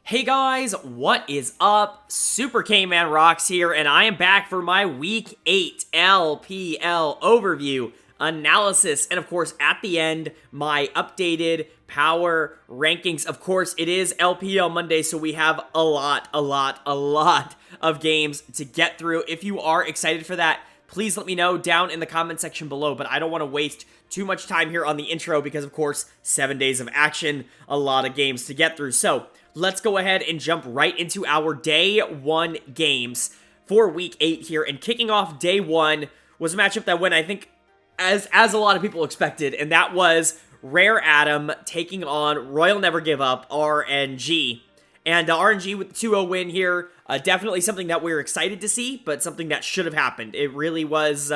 Hey guys, what is up? SuperKmanrocks here, and I am back for my Week 8 LPL overview, analysis, and of course, at the end, my updated power rankings. Of course, it is LPL Monday, so we have a lot of games to get through. If you are excited for that, please let me know down in the comment section below, but I don't want to waste too much time here on the intro because, of course, 7 days of action, a lot of games to get through. So, let's go ahead and jump right into our Day 1 games for Week 8 here. And kicking off Day 1 was a matchup that went, I think, as a lot of people expected, and that was Rare Adam taking on Royal Never Give Up, RNG. And RNG with the 2-0 win here, definitely something that we're excited to see, but something that should have happened. It really was,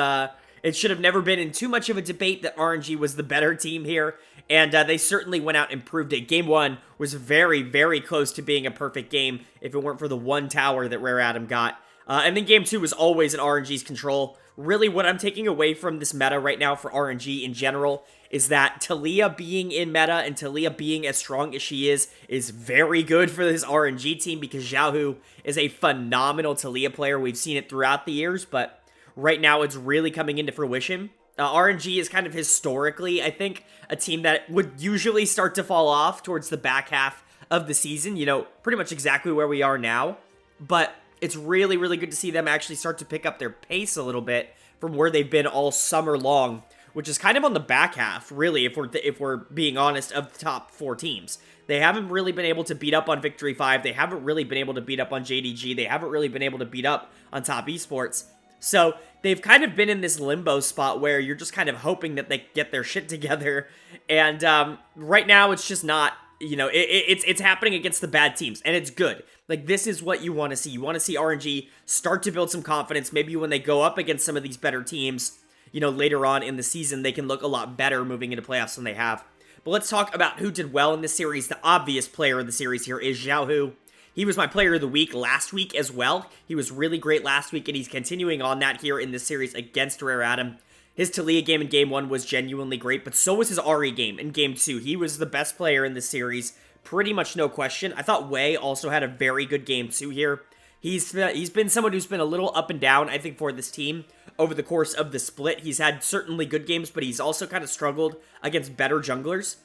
it should have never been in too much of a debate that RNG was the better team here, and they certainly went out and proved it. Game 1 was very close to being a perfect game if it weren't for the one tower that Rare Adam got. And then Game 2 was always in RNG's control. Really, what I'm taking away from this meta right now for RNG in general is that Taliyah being in meta and Taliyah being as strong as she is very good for this RNG team because Xiaohu is a phenomenal Taliyah player. We've seen it throughout the years, but right now it's really coming into fruition. RNG is kind of historically, I think, a team that would usually start to fall off towards the back half of the season, you know, pretty much exactly where we are now, but it's really good to see them actually start to pick up their pace a little bit from where they've been all summer long, which is kind of on the back half, really, if we're being honest, of the top 4 teams. They haven't really been able to beat up on Victory 5. They haven't really been able to beat up on JDG. They haven't really been able to beat up on Top Esports. So they've kind of been in this limbo spot where you're just kind of hoping that they get their shit together. And right now, it's just not, you know, it's happening against the bad teams, and it's good. Like, this is what you want to see. You want to see RNG start to build some confidence. Maybe when they go up against some of these better teams, you know, later on in the season, they can look a lot better moving into playoffs than they have. But let's talk about who did well in this series. The obvious player of the series here is Xiaohu. He was my player of the week last week as well. He was really great last week, and he's continuing on that here in this series against Rare Adam. His Taliyah game in Game 1 was genuinely great, but so was his Ari game in Game 2. He was the best player in this series, pretty much no question. I thought Wei also had a very good Game 2 here. He's been someone who's been a little up and down, I think, for this team over the course of the split. He's had certainly good games, but he's also kind of struggled against better junglers.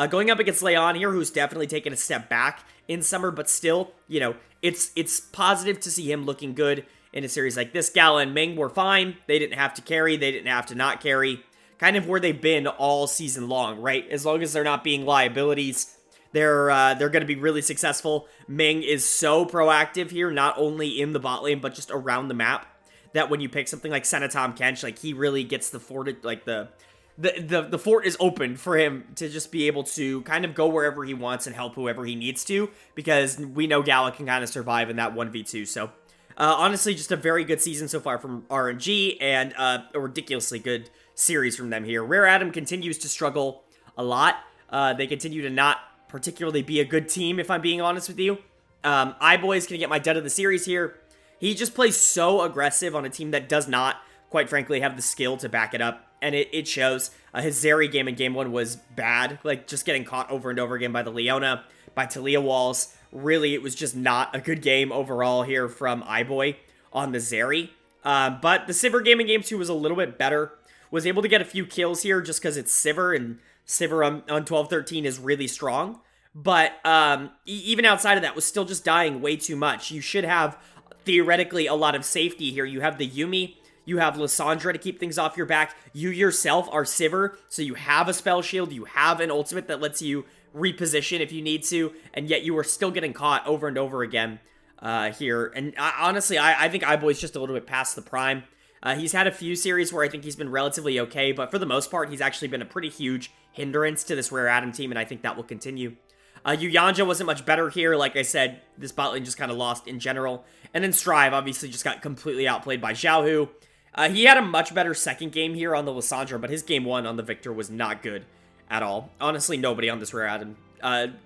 Going up against Leon here, who's definitely taken a step back in summer, but still, you know, it's positive to see him looking good in a series like this. Gala and Ming were fine. They didn't have to carry. They didn't have to not carry. Kind of where they've been all season long, right? As long as they're not being liabilities, they're going to be really successful. Ming is so proactive here, not only in the bot lane, but just around the map, that when you pick something like Senatom Kench, like, he really gets the fort, like, the fort is open for him to just be able to kind of go wherever he wants and help whoever he needs to, because we know Gala can kind of survive in that 1v2. So, honestly, just a very good season so far from RNG, and a ridiculously good series from them here. Rare Adam continues to struggle a lot. They continue to not particularly be a good team, if I'm being honest with you. iBoy's gonna get my dud of the series here. He just plays so aggressive on a team that does not, quite frankly, have the skill to back it up, and it shows. His Zeri game in Game 1 was bad, like, just getting caught over and over again by the Leona, by Taliyah walls. Really, it was just not a good game overall here from iBoy on the Zeri. But the Sivir game in Game 2 was a little bit better. Was able to get a few kills here just because it's Sivir, and Sivir on 12-13 is really strong. But even outside of that, was still just dying way too much. You should have, theoretically, a lot of safety here. You have the Yuumi, you have Lissandra to keep things off your back. You yourself are Sivir, so you have a spell shield, you have an ultimate that lets you reposition if you need to, and yet you are still getting caught over and over again here. And honestly, I think iBoy's just a little bit past the prime. He's had a few series where I think he's been relatively okay, but for the most part, he's actually been a pretty huge hindrance to this Rare Adam team, and I think that will continue. Yuyanja wasn't much better here. Like I said, this bot lane just kind of lost in general. And then Strive obviously just got completely outplayed by Xiaohu. He had a much better second game here on the Lissandra, but his Game 1 on the Victor was not good at all. Honestly, nobody on this Rare Adam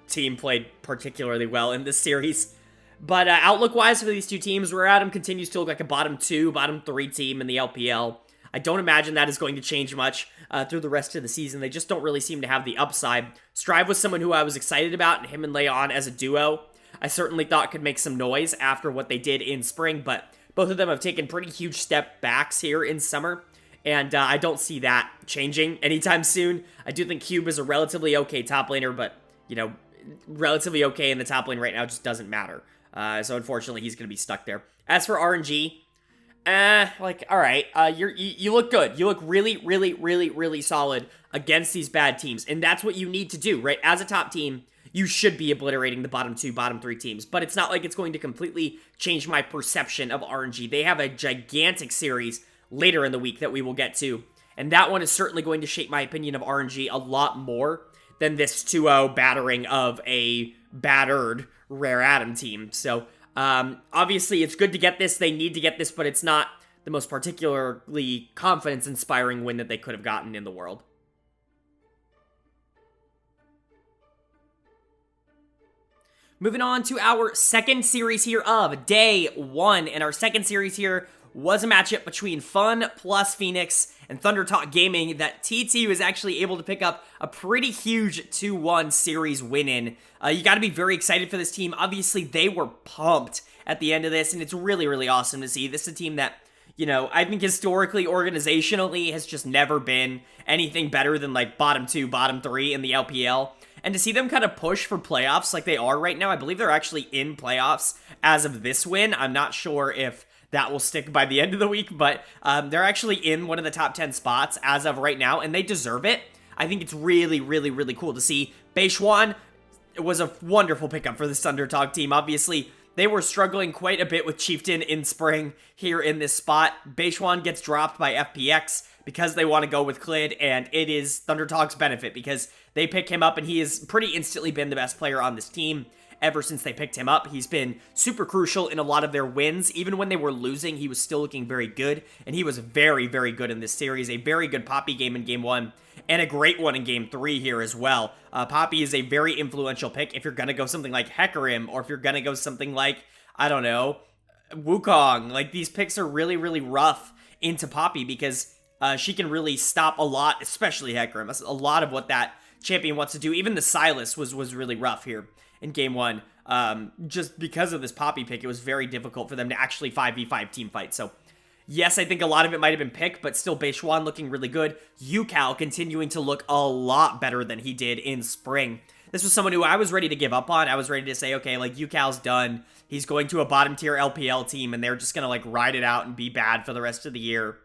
team played particularly well in this series. But outlook-wise for these two teams, Rare Adam continues to look like a bottom 2, bottom 3 team in the LPL. I don't imagine that is going to change much through the rest of the season. They just don't really seem to have the upside. Strive was someone who I was excited about, and him and Leon as a duo. I certainly thought could make some noise after what they did in spring, but both of them have taken pretty huge step backs here in summer, and I don't see that changing anytime soon. I do think Cube is a relatively okay top laner, but, you know, relatively okay in the top lane right now just doesn't matter. So unfortunately, he's going to be stuck there. As for RNG, like, all right, you look good. You look really, really, really, really solid against these bad teams, and that's what you need to do, right? As a top team, you should be obliterating the bottom 2, bottom 3 teams, but it's not like it's going to completely change my perception of RNG. They have a gigantic series later in the week that we will get to, and that one is certainly going to shape my opinion of RNG a lot more than this 2-0 battering of a battered Rare Atom team. So, obviously, it's good to get this. They need to get this, but it's not the most particularly confidence-inspiring win that they could have gotten in the world. Moving on to our second series here of day 1, and our second series here was a matchup between FunPlus Phoenix and ThunderTalk Gaming that TT was actually able to pick up a pretty huge 2-1 series win in. You got to be very excited for this team. Obviously, they were pumped at the end of this, and it's really, really awesome to see. This is a team that, you know, I think historically, organizationally, has just never been anything better than, like, bottom 2, bottom 3 in the LPL. And to see them kind of push for playoffs like they are right now, I believe they're actually in playoffs as of this win. I'm not sure if that will stick by the end of the week, but they're actually in one of the top 10 spots as of right now, and they deserve it. I think it's really, really, really cool to see. Beishwan was a wonderful pickup for the ThunderTalk team. Obviously, they were struggling quite a bit with Chieftain in spring here in this spot. Beishwan gets dropped by FPX because they want to go with Clid, and it is ThunderTalk's benefit because they pick him up, and he has pretty instantly been the best player on this team ever since they picked him up. He's been super crucial in a lot of their wins. Even when they were losing, he was still looking very good, and he was very, very good in this series. A very good Poppy game in Game 1, and a great one in Game 3 here as well. Poppy is a very influential pick if you're going to go something like Hecarim, or if you're going to go something like, I don't know, Wukong. Like, these picks are really, really rough into Poppy because she can really stop a lot, especially Hecarim. That's a lot of what that champion wants to do. Even the Sylas was really rough here in Game 1. Just because of this Poppy pick, it was very difficult for them to actually 5v5 team fight. So, yes, I think a lot of it might have been picked, but still Beishwan looking really good. Yucal continuing to look a lot better than he did in spring. This was someone who I was ready to give up on. I was ready to say, okay, like, Yucal's done. He's going to a bottom-tier LPL team, and they're just going to, like, ride it out and be bad for the rest of the year.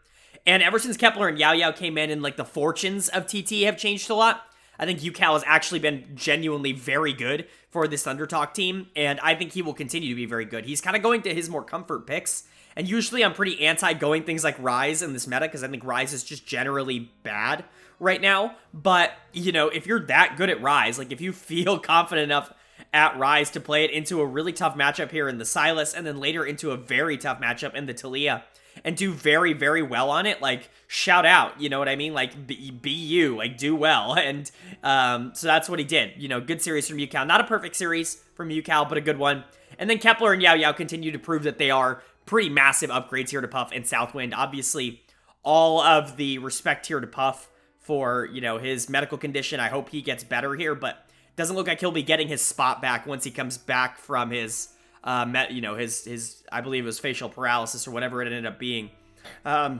And ever since Kepler and Yao Yao came in, and, like, the fortunes of TT have changed a lot, I think Yucal has actually been genuinely very good for this ThunderTalk team, and I think he will continue to be very good. He's kind of going to his more comfort picks, and usually I'm pretty anti-going things like Ryze in this meta, because I think Ryze is just generally bad right now. But, you know, if you're that good at Ryze, like, if you feel confident enough at Ryze to play it into a really tough matchup here in the Sylas, and then later into a very tough matchup in the Talia, and do very, very well on it, like, shout out, you know what I mean? Like, be you, like, do well, and so that's what he did. You know, good series from Yucal. Not a perfect series from Yucal, but a good one. And then Kepler and Yao Yao continue to prove that they are pretty massive upgrades here to Puff and Southwind. Obviously, all of the respect here to Puff for, you know, his medical condition. I hope he gets better here, but doesn't look like he'll be getting his spot back once he comes back from his you know, his I believe it was facial paralysis or whatever it ended up being. But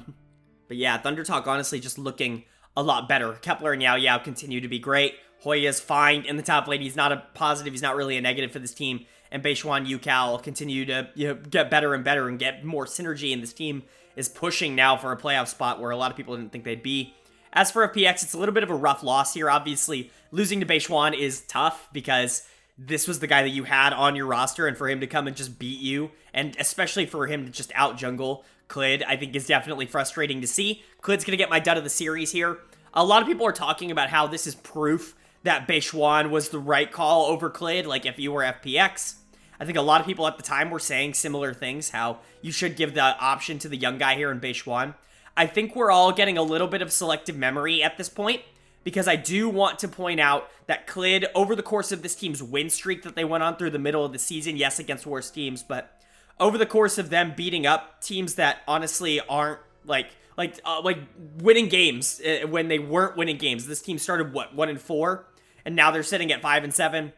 yeah, ThunderTalk honestly just looking a lot better. Kepler and Yao Yao continue to be great. Hoya's fine in the top lane. He's not a positive. He's not really a negative for this team. And Beishwan, Yucal continue to, you know, get better and better and get more synergy. And this team is pushing now for a playoff spot where a lot of people didn't think they'd be. As for FPX, it's a little bit of a rough loss here. Obviously, losing to Beishwan is tough because this was the guy that you had on your roster, and for him to come and just beat you, and especially for him to just out-jungle Clid, I think is definitely frustrating to see. Clid's going to get my dud of the series here. A lot of people are talking about how this is proof that Beishwan was the right call over Clid, like if you were FPX. I think a lot of people at the time were saying similar things, how you should give the option to the young guy here in Beishwan. I think we're all getting a little bit of selective memory at this point, because I do want to point out that Clid, over the course of this team's win streak that they went on through the middle of the season, yes, against worse teams, but over the course of them beating up teams that honestly aren't, like winning games when they weren't winning games. This team started, what, 1-4? And now they're sitting at 5-7.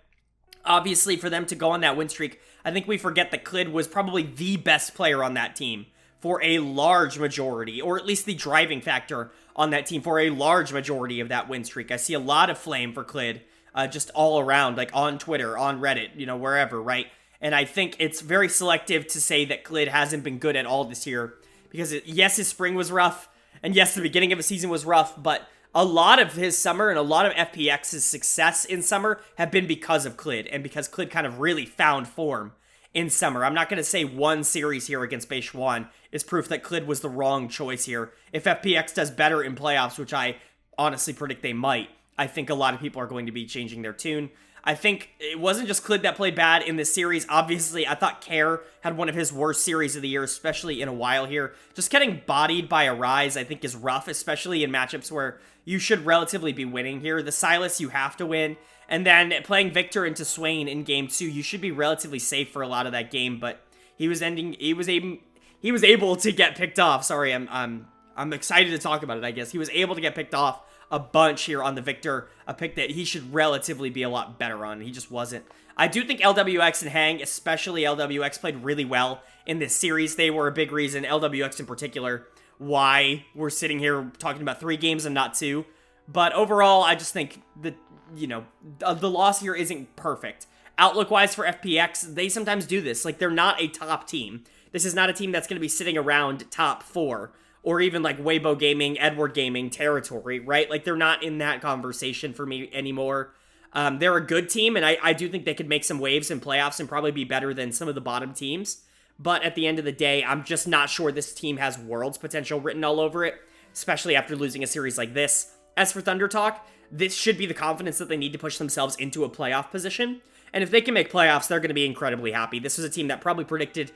Obviously, for them to go on that win streak, I think we forget that Clid was probably the best player on that team for a large majority, or at least the driving factor on that team for a large majority of that win streak. I see a lot of flame for Clid just all around, like on Twitter, on Reddit, wherever, right? And I think it's very selective to say that Clid hasn't been good at all this year, because yes, his spring was rough, and yes, the beginning of his season was rough, but a lot of his summer and a lot of FPX's success in summer have been because of Clid, and because Clid kind of really found form in summer. I'm not going to say one series here against Beishuan is proof that Clid was the wrong choice here. If FPX does better in playoffs, which I honestly predict they might, I think a lot of people are going to be changing their tune. I think it wasn't just Clid that played bad in this series. Obviously, I thought Care had one of his worst series of the year, especially in a while here. Just getting bodied by a Rise, I think, is rough, especially in matchups where you should relatively be winning here. The Silas, you have to win. And then playing Victor into Swain in game 2, you should be relatively safe for a lot of that game, but he was able to get picked off. Sorry, I'm excited to talk about it, I guess. He was able to get picked off a bunch here on the Victor, a pick that he should relatively be a lot better on. He just wasn't. I do think LWX and Hang, especially LWX, played really well in this series. They were a big reason, LWX in particular, why we're sitting here talking about 3 games and not 2. But overall, I just think that, the loss here isn't perfect. Outlook-wise for FPX, they sometimes do this. Like, they're not a top team. This is not a team that's going to be sitting around top 4. Or even like Weibo Gaming, Edward Gaming territory, right? Like, they're not in that conversation for me anymore. They're a good team, and I do think they could make some waves in playoffs and probably be better than some of the bottom teams. But at the end of the day, I'm just not sure this team has Worlds potential written all over it, especially after losing a series like this. As for ThunderTalk, this should be the confidence that they need to push themselves into a playoff position. And if they can make playoffs, they're going to be incredibly happy. This was a team that probably predicted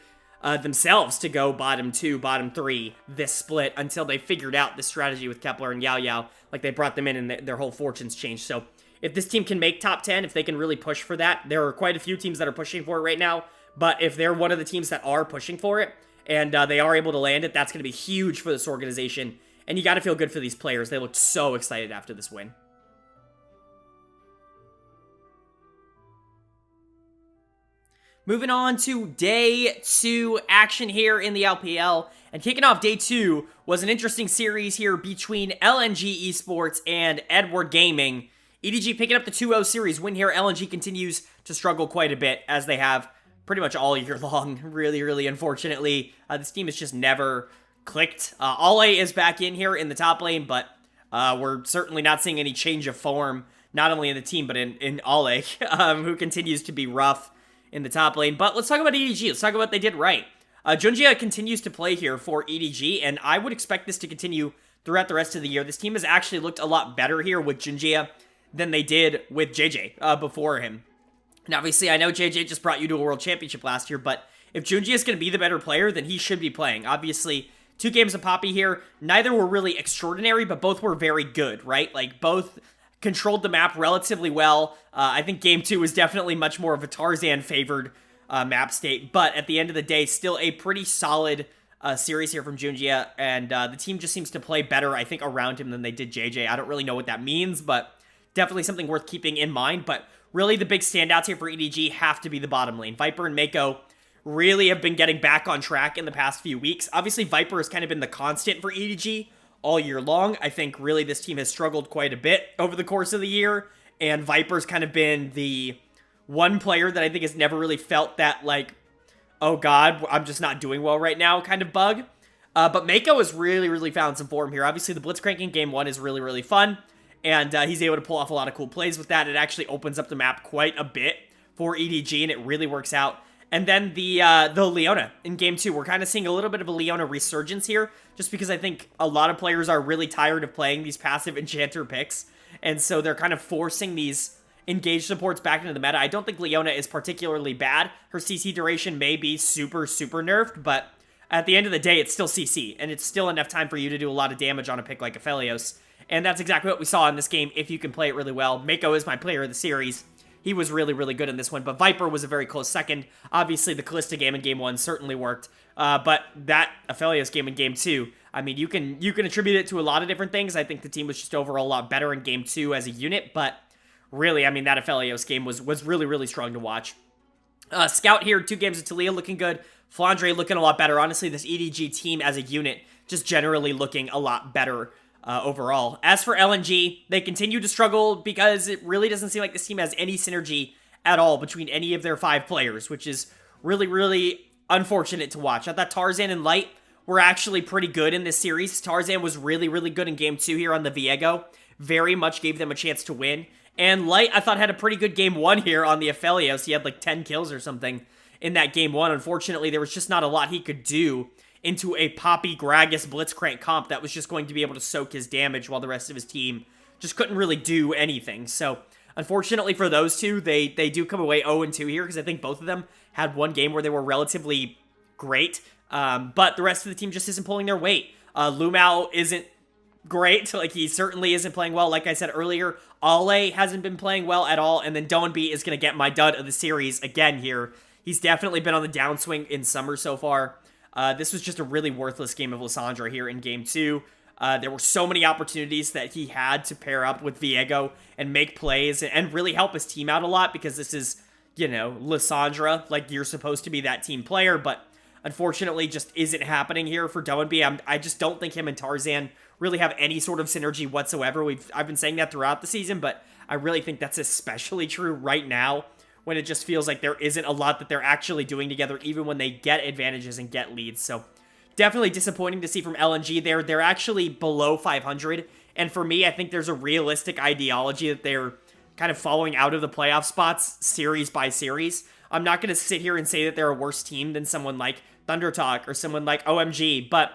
themselves to go bottom 2, bottom 3 this split until they figured out the strategy with Kepler and Yao Yao. Like, they brought them in and their whole fortunes changed. So if this team can make top 10, if they can really push for that, there are quite a few teams that are pushing for it right now. But if they're one of the teams that are pushing for it and they are able to land it, that's going to be huge for this organization. And you got to feel good for these players. They looked so excited after this win. Moving on to day 2 action here in the LPL. And kicking off day 2 was an interesting series here between LNG Esports and Edward Gaming. EDG picking up the 2-0 series win here. LNG continues to struggle quite a bit, as they have pretty much all year long. Really, really unfortunately. This team has just never clicked. Ale is back in here in the top lane, but we're certainly not seeing any change of form, not only in the team, but in Ale, who continues to be rough in the top lane. But let's talk about EDG. Let's talk about what they did right. Junjia continues to play here for EDG, and I would expect this to continue throughout the rest of the year. This team has actually looked a lot better here with Junjia than they did with JJ before him. And obviously, I know JJ just brought you to a World Championship last year, but if Junjia is going to be the better player, then he should be playing. Obviously, 2 games of Poppy here. Neither were really extraordinary, but both were very good, right? Like, both controlled the map relatively well. I think game 2 was definitely much more of a Tarzan-favored map state, but at the end of the day, still a pretty solid series here from Junjia, and the team just seems to play better, I think, around him than they did JJ. I don't really know what that means, but definitely something worth keeping in mind. But really, the big standouts here for EDG have to be the bottom lane. Viper and Mako really have been getting back on track in the past few weeks. Obviously, Viper has kind of been the constant for EDG all year long. I think really this team has struggled quite a bit over the course of the year, and Viper's kind of been the one player that I think has never really felt that, like, oh god, I'm just not doing well right now kind of bug. But Mako has really, really found some form here. Obviously, the Blitzcrank in game 1 is really, really fun, and he's able to pull off a lot of cool plays with that. It actually opens up the map quite a bit for EDG, and it really works out. And then the Leona in game 2. We're kind of seeing a little bit of a Leona resurgence here, just because I think a lot of players are really tired of playing these passive enchanter picks, and so they're kind of forcing these engaged supports back into the meta. I don't think Leona is particularly bad. Her CC duration may be super, super nerfed, but at the end of the day, it's still CC, and it's still enough time for you to do a lot of damage on a pick like Aphelios. And that's exactly what we saw in this game if you can play it really well. Mako is my player of the series. He was really, really good in this one, but Viper was a very close second. Obviously, the Callista game in game 1 certainly worked, but that Aphelios game in game 2, I mean, you can attribute it to a lot of different things. I think the team was just overall a lot better in game 2 as a unit, but really, I mean, that Aphelios game was really, really strong to watch. Scout here, 2 games of Talia looking good. Flandre looking a lot better. Honestly, this EDG team as a unit just generally looking a lot better overall. As for LNG, they continue to struggle because it really doesn't seem like this team has any synergy at all between any of their 5 players, which is really, really unfortunate to watch. I thought Tarzan and Light were actually pretty good in this series. Tarzan was really, really good in Game 2 here on the Viego. Very much gave them a chance to win. And Light, I thought, had a pretty good Game 1 here on the Aphelios. He had like 10 kills or something in that Game 1. Unfortunately, there was just not a lot he could do into a Poppy Gragas Blitzcrank comp that was just going to be able to soak his damage while the rest of his team just couldn't really do anything. So, unfortunately for those two, they do come away 0-2 here because I think both of them had one game where they were relatively great. But the rest of the team just isn't pulling their weight. Lumao isn't great. Like, he certainly isn't playing well. Like I said earlier, Ale hasn't been playing well at all. And then Donby is going to get my dud of the series again here. He's definitely been on the downswing in summer so far. This was just a really worthless game of Lissandra here in Game 2. There were so many opportunities that he had to pair up with Viego and make plays and really help his team out a lot because this is, you know, Lissandra. Like, you're supposed to be that team player, but unfortunately just isn't happening here for Donby. I just don't think him and Tarzan really have any sort of synergy whatsoever. I've been saying that throughout the season, but I really think that's especially true right now when it just feels like there isn't a lot that they're actually doing together, even when they get advantages and get leads. So definitely disappointing to see from LNG there. They're actually below 500, and for me, I think there's a realistic ideology that they're kind of falling out of the playoff spots series by series. I'm not going to sit here and say that they're a worse team than someone like ThunderTalk or someone like OMG, but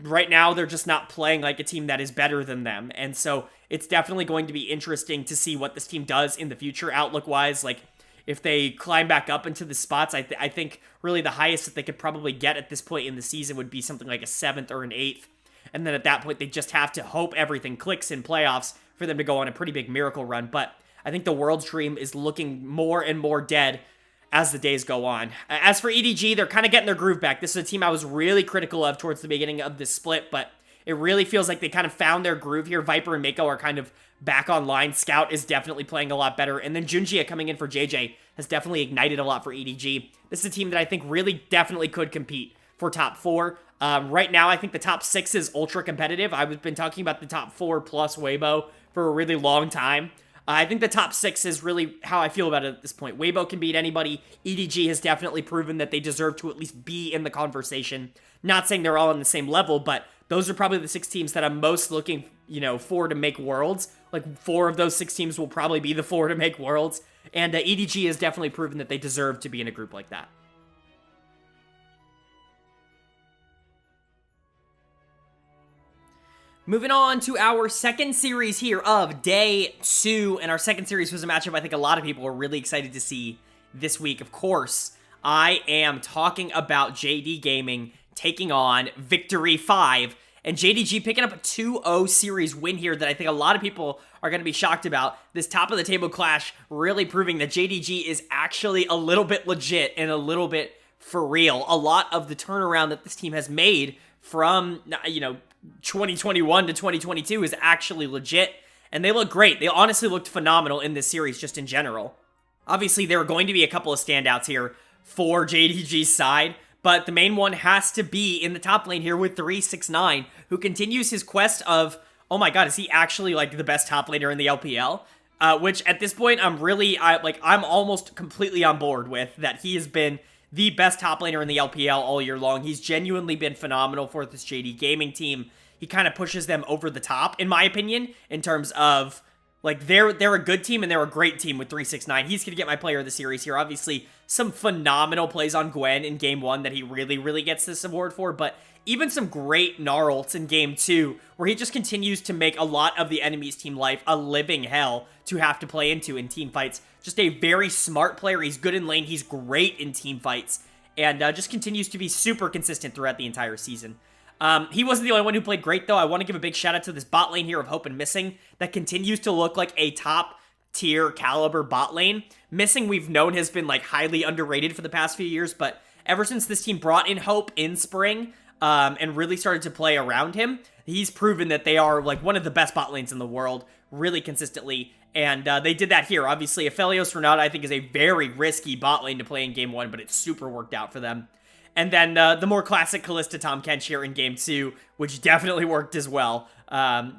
right now they're just not playing like a team that is better than them, and so it's definitely going to be interesting to see what this team does in the future outlook-wise. Like, if they climb back up into the spots, I think really the highest that they could probably get at this point in the season would be something like a 7th or an 8th. And then at that point, they just have to hope everything clicks in playoffs for them to go on a pretty big miracle run. But I think the World's Dream is looking more and more dead as the days go on. As for EDG, they're kind of getting their groove back. This is a team I was really critical of towards the beginning of this split, but it really feels like they kind of found their groove here. Viper and Mako are kind of back online. Scout is definitely playing a lot better. And then Junjia coming in for JJ has definitely ignited a lot for EDG. This is a team that I think really definitely could compete for top 4. Right now, I think the top 6 is ultra competitive. I've been talking about the top 4 plus Weibo for a really long time. I think the top 6 is really how I feel about it at this point. Weibo can beat anybody. EDG has definitely proven that they deserve to at least be in the conversation. Not saying they're all on the same level, but those are probably the 6 teams that I'm most looking, for to make Worlds. Like, 4 of those 6 teams will probably be the 4 to make Worlds. And EDG has definitely proven that they deserve to be in a group like that. Moving on to our second series here of Day 2. And our second series was a matchup I think a lot of people were really excited to see this week. Of course, I am talking about JD Gaming taking on Victory 5. And JDG picking up a 2-0 series win here that I think a lot of people are going to be shocked about. This top-of-the-table clash really proving that JDG is actually a little bit legit and a little bit for real. A lot of the turnaround that this team has made from, 2021 to 2022 is actually legit. And they look great. They honestly looked phenomenal in this series just in general. Obviously, there are going to be a couple of standouts here for JDG's side. But the main one has to be in the top lane here with 369, who continues his quest of, oh my god, is he actually like the best top laner in the LPL? Which at this point, I'm almost completely on board with that. He has been the best top laner in the LPL all year long. He's genuinely been phenomenal for this JD Gaming team. He kind of pushes them over the top, in my opinion, in terms of, like, they're a good team and they're a great team with 369. He's going to get my player of the series here. Obviously, some phenomenal plays on Gwen in Game 1 that he really, really gets this award for, but even some great gnarls in Game 2, where he just continues to make a lot of the enemy's team life a living hell to have to play into in team fights. Just a very smart player. He's good in lane. He's great in team fights, and just continues to be super consistent throughout the entire season. He wasn't the only one who played great, though. I want to give a big shout out to this bot lane here of Hope and Missing that continues to look like a top tier caliber bot lane. Missing, we've known, has been like highly underrated for the past few years, but ever since this team brought in Hope in spring and really started to play around him, he's proven that they are like one of the best bot lanes in the world really consistently. And they did that here. Obviously, Aphelios Renata, I think, is a very risky bot lane to play in Game 1, but it super worked out for them. And then the more classic Kalista Tahm Kench here in Game 2, which definitely worked as well.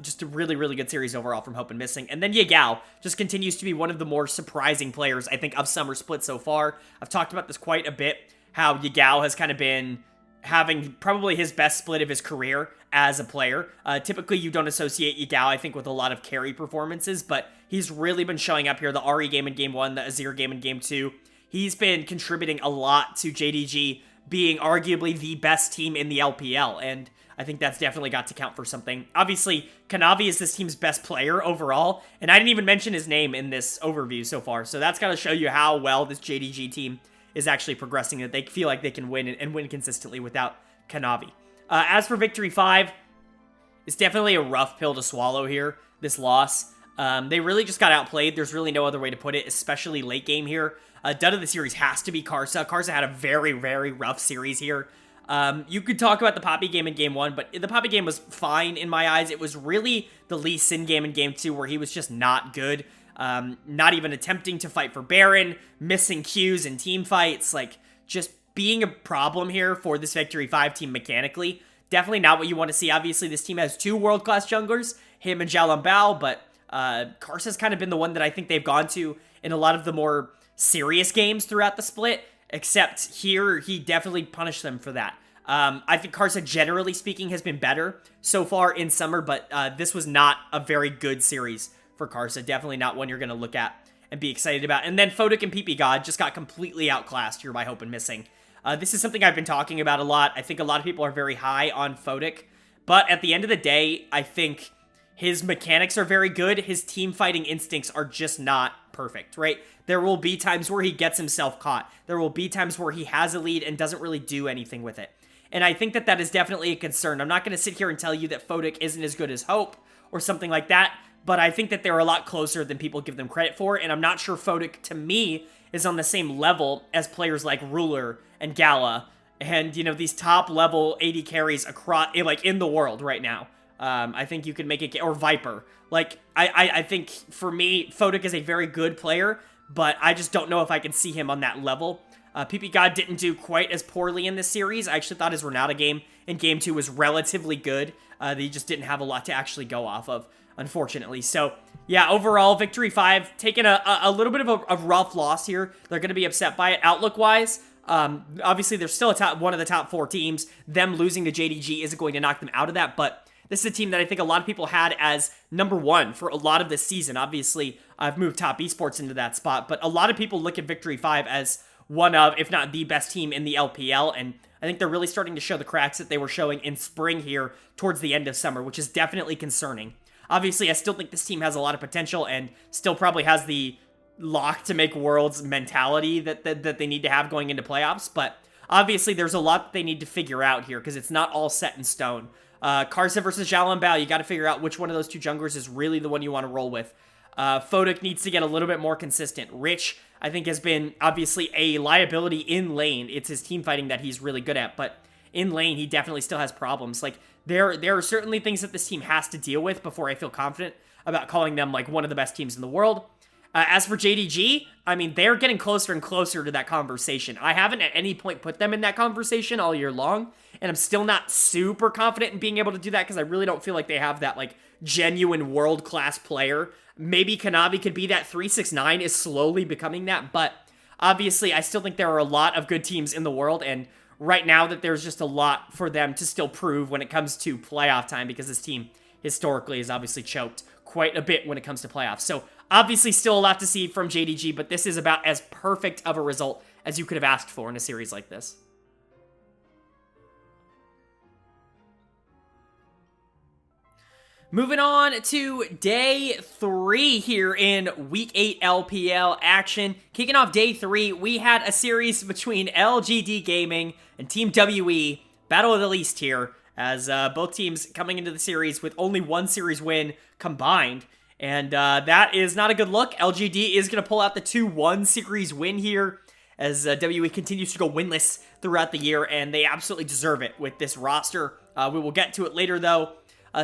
Just a really, really good series overall from Hope and Missing. And then Yagao just continues to be one of the more surprising players, I think, of Summer Split so far. I've talked about this quite a bit, how Yagao has kind of been having probably his best split of his career as a player. Typically, you don't associate Yagao, I think, with a lot of carry performances, but he's really been showing up here. The Ahri game in Game 1, the Azir game in Game 2. He's been contributing a lot to JDG being arguably the best team in the LPL, and I think that's definitely got to count for something. Obviously, Kanavi is this team's best player overall, and I didn't even mention his name in this overview so far, so that's got to show you how well this JDG team is actually progressing, that they feel like they can win and win consistently without Kanavi. As for Victory 5, it's definitely a rough pill to swallow here, this loss. They really just got outplayed. There's really no other way to put it, especially late game here. Dud of the series has to be Karsa. Karsa had a very, very rough series here. You could talk about the Poppy game in Game 1, but the Poppy game was fine in my eyes. It was really the Lee Sin game in Game 2 where he was just not good. Not even attempting to fight for Baron, missing Qs and team fights, like just being a problem here for this Victory 5 team mechanically. Definitely not what you want to see. Obviously, this team has two world-class junglers, him and Xiao Bao, but Karsa's kind of been the one that I think they've gone to in a lot of the more serious games throughout the split, except here, he definitely punished them for that. I think Karsa, generally speaking, has been better so far in Summer, but this was not a very good series for Karsa. Definitely not one you're going to look at and be excited about. And then Photic and PP God just got completely outclassed here by Hope and Missing. This is something I've been talking about a lot. I think a lot of people are very high on Photic, but at the end of the day, I think his mechanics are very good. His team fighting instincts are just not perfect, right? There will be times where he gets himself caught. There will be times where he has a lead and doesn't really do anything with it. And I think that that is definitely a concern. I'm not going to sit here and tell you that Photic isn't as good as Hope or something like that, but I think that they're a lot closer than people give them credit for, and I'm not sure Photic, to me, is on the same level as players like Ruler and Gala and, you know, these top-level AD carries across, like, in the world right now. I think you could make it, or Viper. Like, I think, for me, Photic is a very good player, but I just don't know if I can see him on that level. PP God didn't do quite as poorly in this series. I actually thought his Renata game in Game 2 was relatively good. He just didn't have a lot to actually go off of, unfortunately. So, yeah, overall, Victory 5, taking a little bit of a rough loss here. They're going to be upset by it. Outlook-wise, obviously, they're still one of the top 4 teams. Them losing to JDG isn't going to knock them out of that, but this is a team that I think a lot of people had as number 1 for a lot of this season. Obviously, I've moved Top Esports into that spot, but a lot of people look at Victory 5 as one of, if not the best team in the LPL, and I think they're really starting to show the cracks that they were showing in spring here towards the end of summer, which is definitely concerning. Obviously, I still think this team has a lot of potential and still probably has the lock to make worlds mentality that they need to have going into playoffs, but obviously there's a lot that they need to figure out here because it's not all set in stone. Karsa versus Xiao Bao, you got to figure out which one of those two junglers is really the one you want to roll with. Photic needs to get a little bit more consistent. Rich, I think, has been obviously a liability in lane. It's his team fighting that he's really good at, but in lane, he definitely still has problems. Like, there are certainly things that this team has to deal with before I feel confident about calling them, like, one of the best teams in the world. As for JDG, I mean, they're getting closer and closer to that conversation. I haven't at any point put them in that conversation all year long, and I'm still not super confident in being able to do that because I really don't feel like they have that, like, genuine world-class player. Maybe Kanavi could be that. 369 is slowly becoming that, but obviously I still think there are a lot of good teams in the world, and right now that there's just a lot for them to still prove when it comes to playoff time because this team historically is obviously choked quite a bit when it comes to playoffs. So obviously still a lot to see from JDG, but this is about as perfect of a result as you could have asked for in a series like this. Moving on to day 3 here in Week 8 LPL action. Kicking off day 3, we had a series between LGD Gaming and Team WE, Battle of the East here, as both teams coming into the series with only one series win combined. And that is not a good look. LGD is going to pull out the 2-1 series win here as WE continues to go winless throughout the year, and they absolutely deserve it with this roster. We will get to it later, though.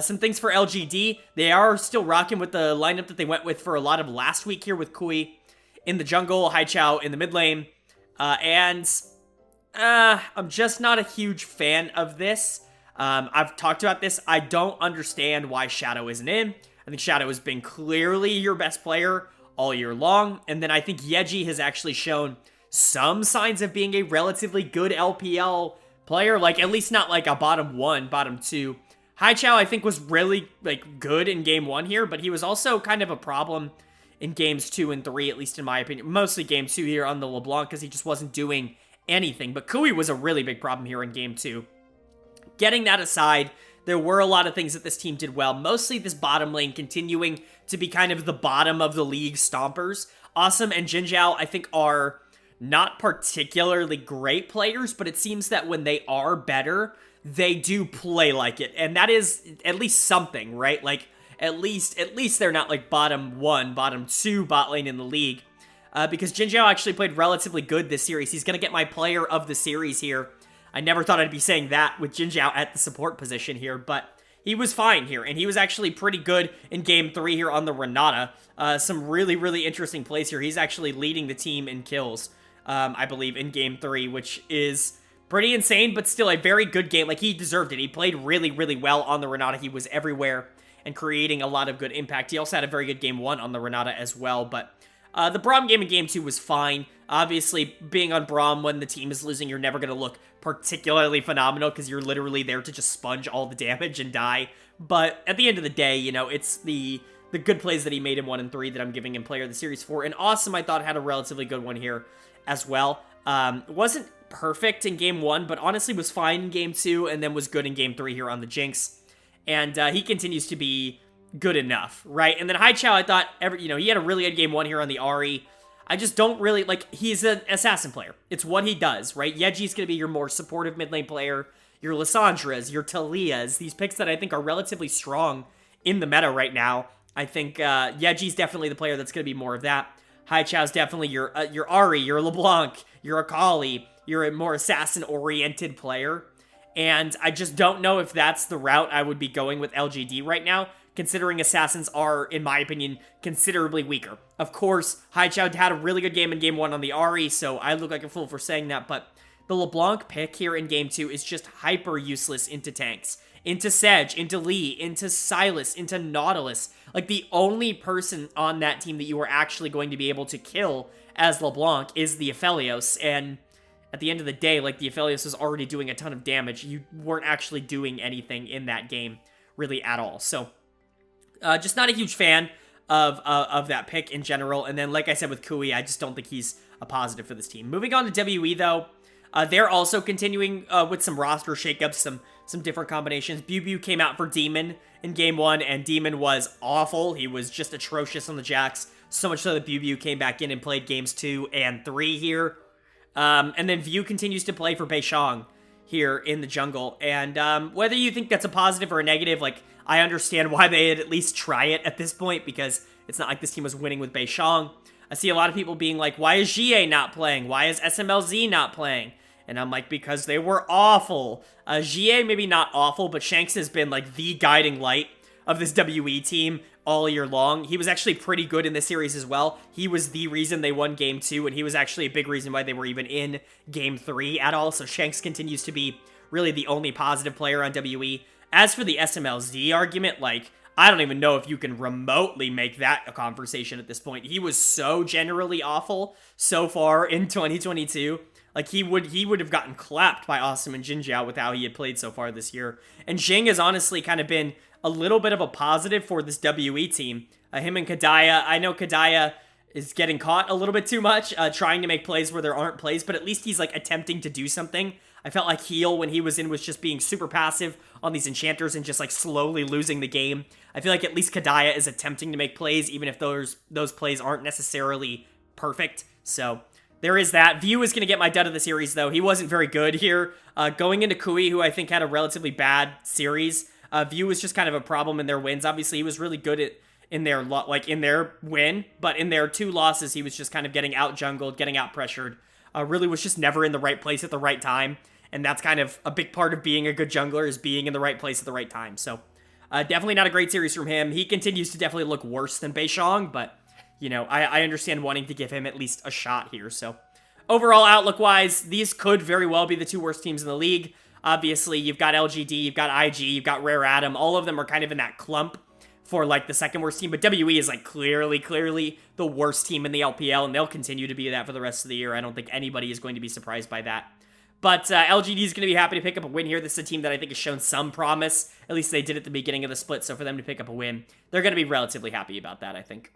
Some things for LGD. They are still rocking with the lineup that they went with for a lot of last week here with Kui in the jungle, Haichao in the mid lane. I'm just not a huge fan of this. I've talked about this. I don't understand why Shadow isn't in. I think Shadow has been clearly your best player all year long. And then I think Yeji has actually shown some signs of being a relatively good LPL player. Like, at least not like a bottom 1, bottom 2. Haichao, I think, was really, like, good in game 1 here, but he was also kind of a problem in games 2 and 3, at least in my opinion. Mostly game 2 here on the LeBlanc, because he just wasn't doing anything. But Kui was a really big problem here in game 2. Getting that aside, there were a lot of things that this team did well. Mostly this bottom lane continuing to be kind of the bottom of the league stompers. Awesome and Jinzhao, I think, are not particularly great players, but it seems that when they are better, they do play like it. And that is at least something, right? Like, at least they're not like bottom 1, bottom 2 bot lane in the league. Because Jinzhao actually played relatively good this series. He's going to get my player of the series here. I never thought I'd be saying that with Jinzhao at the support position here, but he was fine here, and he was actually pretty good in Game 3 here on the Renata. Some really, really interesting plays here. He's actually leading the team in kills, I believe, in Game 3, which is pretty insane, but still a very good game. Like, he deserved it. He played really, really well on the Renata. He was everywhere and creating a lot of good impact. He also had a very good Game 1 on the Renata as well, but the Braum game in Game 2 was fine. Obviously, being on Braum when the team is losing, you're never going to look particularly phenomenal because you're literally there to just sponge all the damage and die. But at the end of the day, you know, it's the good plays that he made in 1 and 3 that I'm giving him player of the series for. And Awesome, I thought, had a relatively good one here as well. Wasn't perfect in Game 1, but honestly was fine in Game 2 and then was good in Game 3 here on the Jinx. And he continues to be good enough, right? And then Haichao, I thought, he had a really good Game 1 here on the Ahri. I just don't really, he's an assassin player. It's what he does, right? Yeji's going to be your more supportive mid lane player, your Lissandras, your Talias, these picks that I think are relatively strong in the meta right now. I think Yeji's definitely the player that's going to be more of that. Haichao's definitely your Ahri, your LeBlanc, your Akali, you're a more assassin-oriented player. And I just don't know if that's the route I would be going with LGD right now, considering assassins are, in my opinion, considerably weaker. Of course, Haichao had a really good game in Game 1 on the Ahri, so I look like a fool for saying that, but the LeBlanc pick here in Game 2 is just hyper useless into tanks. Into Sedge, into Lee, into Silas, into Nautilus. Like, the only person on that team that you are actually going to be able to kill as LeBlanc is the Aphelios, and at the end of the day, like, the Aphelios is already doing a ton of damage. You weren't actually doing anything in that game, really, at all. So, just not a huge fan of that pick in general. And then, like I said with Kui, I just don't think he's a positive for this team. Moving on to WE, though, they're also continuing with some roster shakeups, some different combinations. Biu came out for Demon in Game 1, and Demon was awful. He was just atrocious on the Jax, so much so that Biu came back in and played Games 2 and 3 here. And then View continues to play for Beishang here in the jungle. And whether you think that's a positive or a negative, like, I understand why they'd at least try it at this point, because it's not like this team was winning with Beishang. I see a lot of people being like, why is GA not playing? Why is SMLZ not playing? And I'm like, because they were awful. GA maybe not awful, but Shanks has been like the guiding light of this WE team all year long. He was actually pretty good in this series as well. He was the reason they won Game 2, and he was actually a big reason why they were even in Game 3 at all. So Shanks continues to be really the only positive player on WE. As for the SMLZ argument, like, I don't even know if you can remotely make that a conversation at this point. He was so generally awful so far in 2022. Like, he would have gotten clapped by Awesome and Jinzhao with how he had played so far this year. And Jing has honestly kind of been a little bit of a positive for this WE team. Him and Kadaya, I know Kadaya is getting caught a little bit too much, trying to make plays where there aren't plays, but at least he's, like, attempting to do something. I felt like Heal, when he was in, was just being super passive on these enchanters and just, like, slowly losing the game. I feel like at least Kadaya is attempting to make plays, even if those plays aren't necessarily perfect. So there is that. View is going to get my dud of the series, though. He wasn't very good here. Going into Kui, who I think had a relatively bad series, View was just kind of a problem in their wins. Obviously, he was really good in their win, but in their 2 losses, he was just kind of getting out-jungled, getting out-pressured. Really was just never in the right place at the right time. And that's kind of a big part of being a good jungler, is being in the right place at the right time. So Definitely not a great series from him. He continues to definitely look worse than Beishong, but, I understand wanting to give him at least a shot here. So, overall, outlook-wise, these could very well be the two worst teams in the league. Obviously, you've got LGD, you've got IG, you've got Rare Atom. All of them are kind of in that clump for, the second worst team. But WE is, clearly the worst team in the LPL, and they'll continue to be that for the rest of the year. I don't think anybody is going to be surprised by that. But LGD is going to be happy to pick up a win here. This is a team that I think has shown some promise. At least they did at the beginning of the split, so for them to pick up a win, they're going to be relatively happy about that, I think.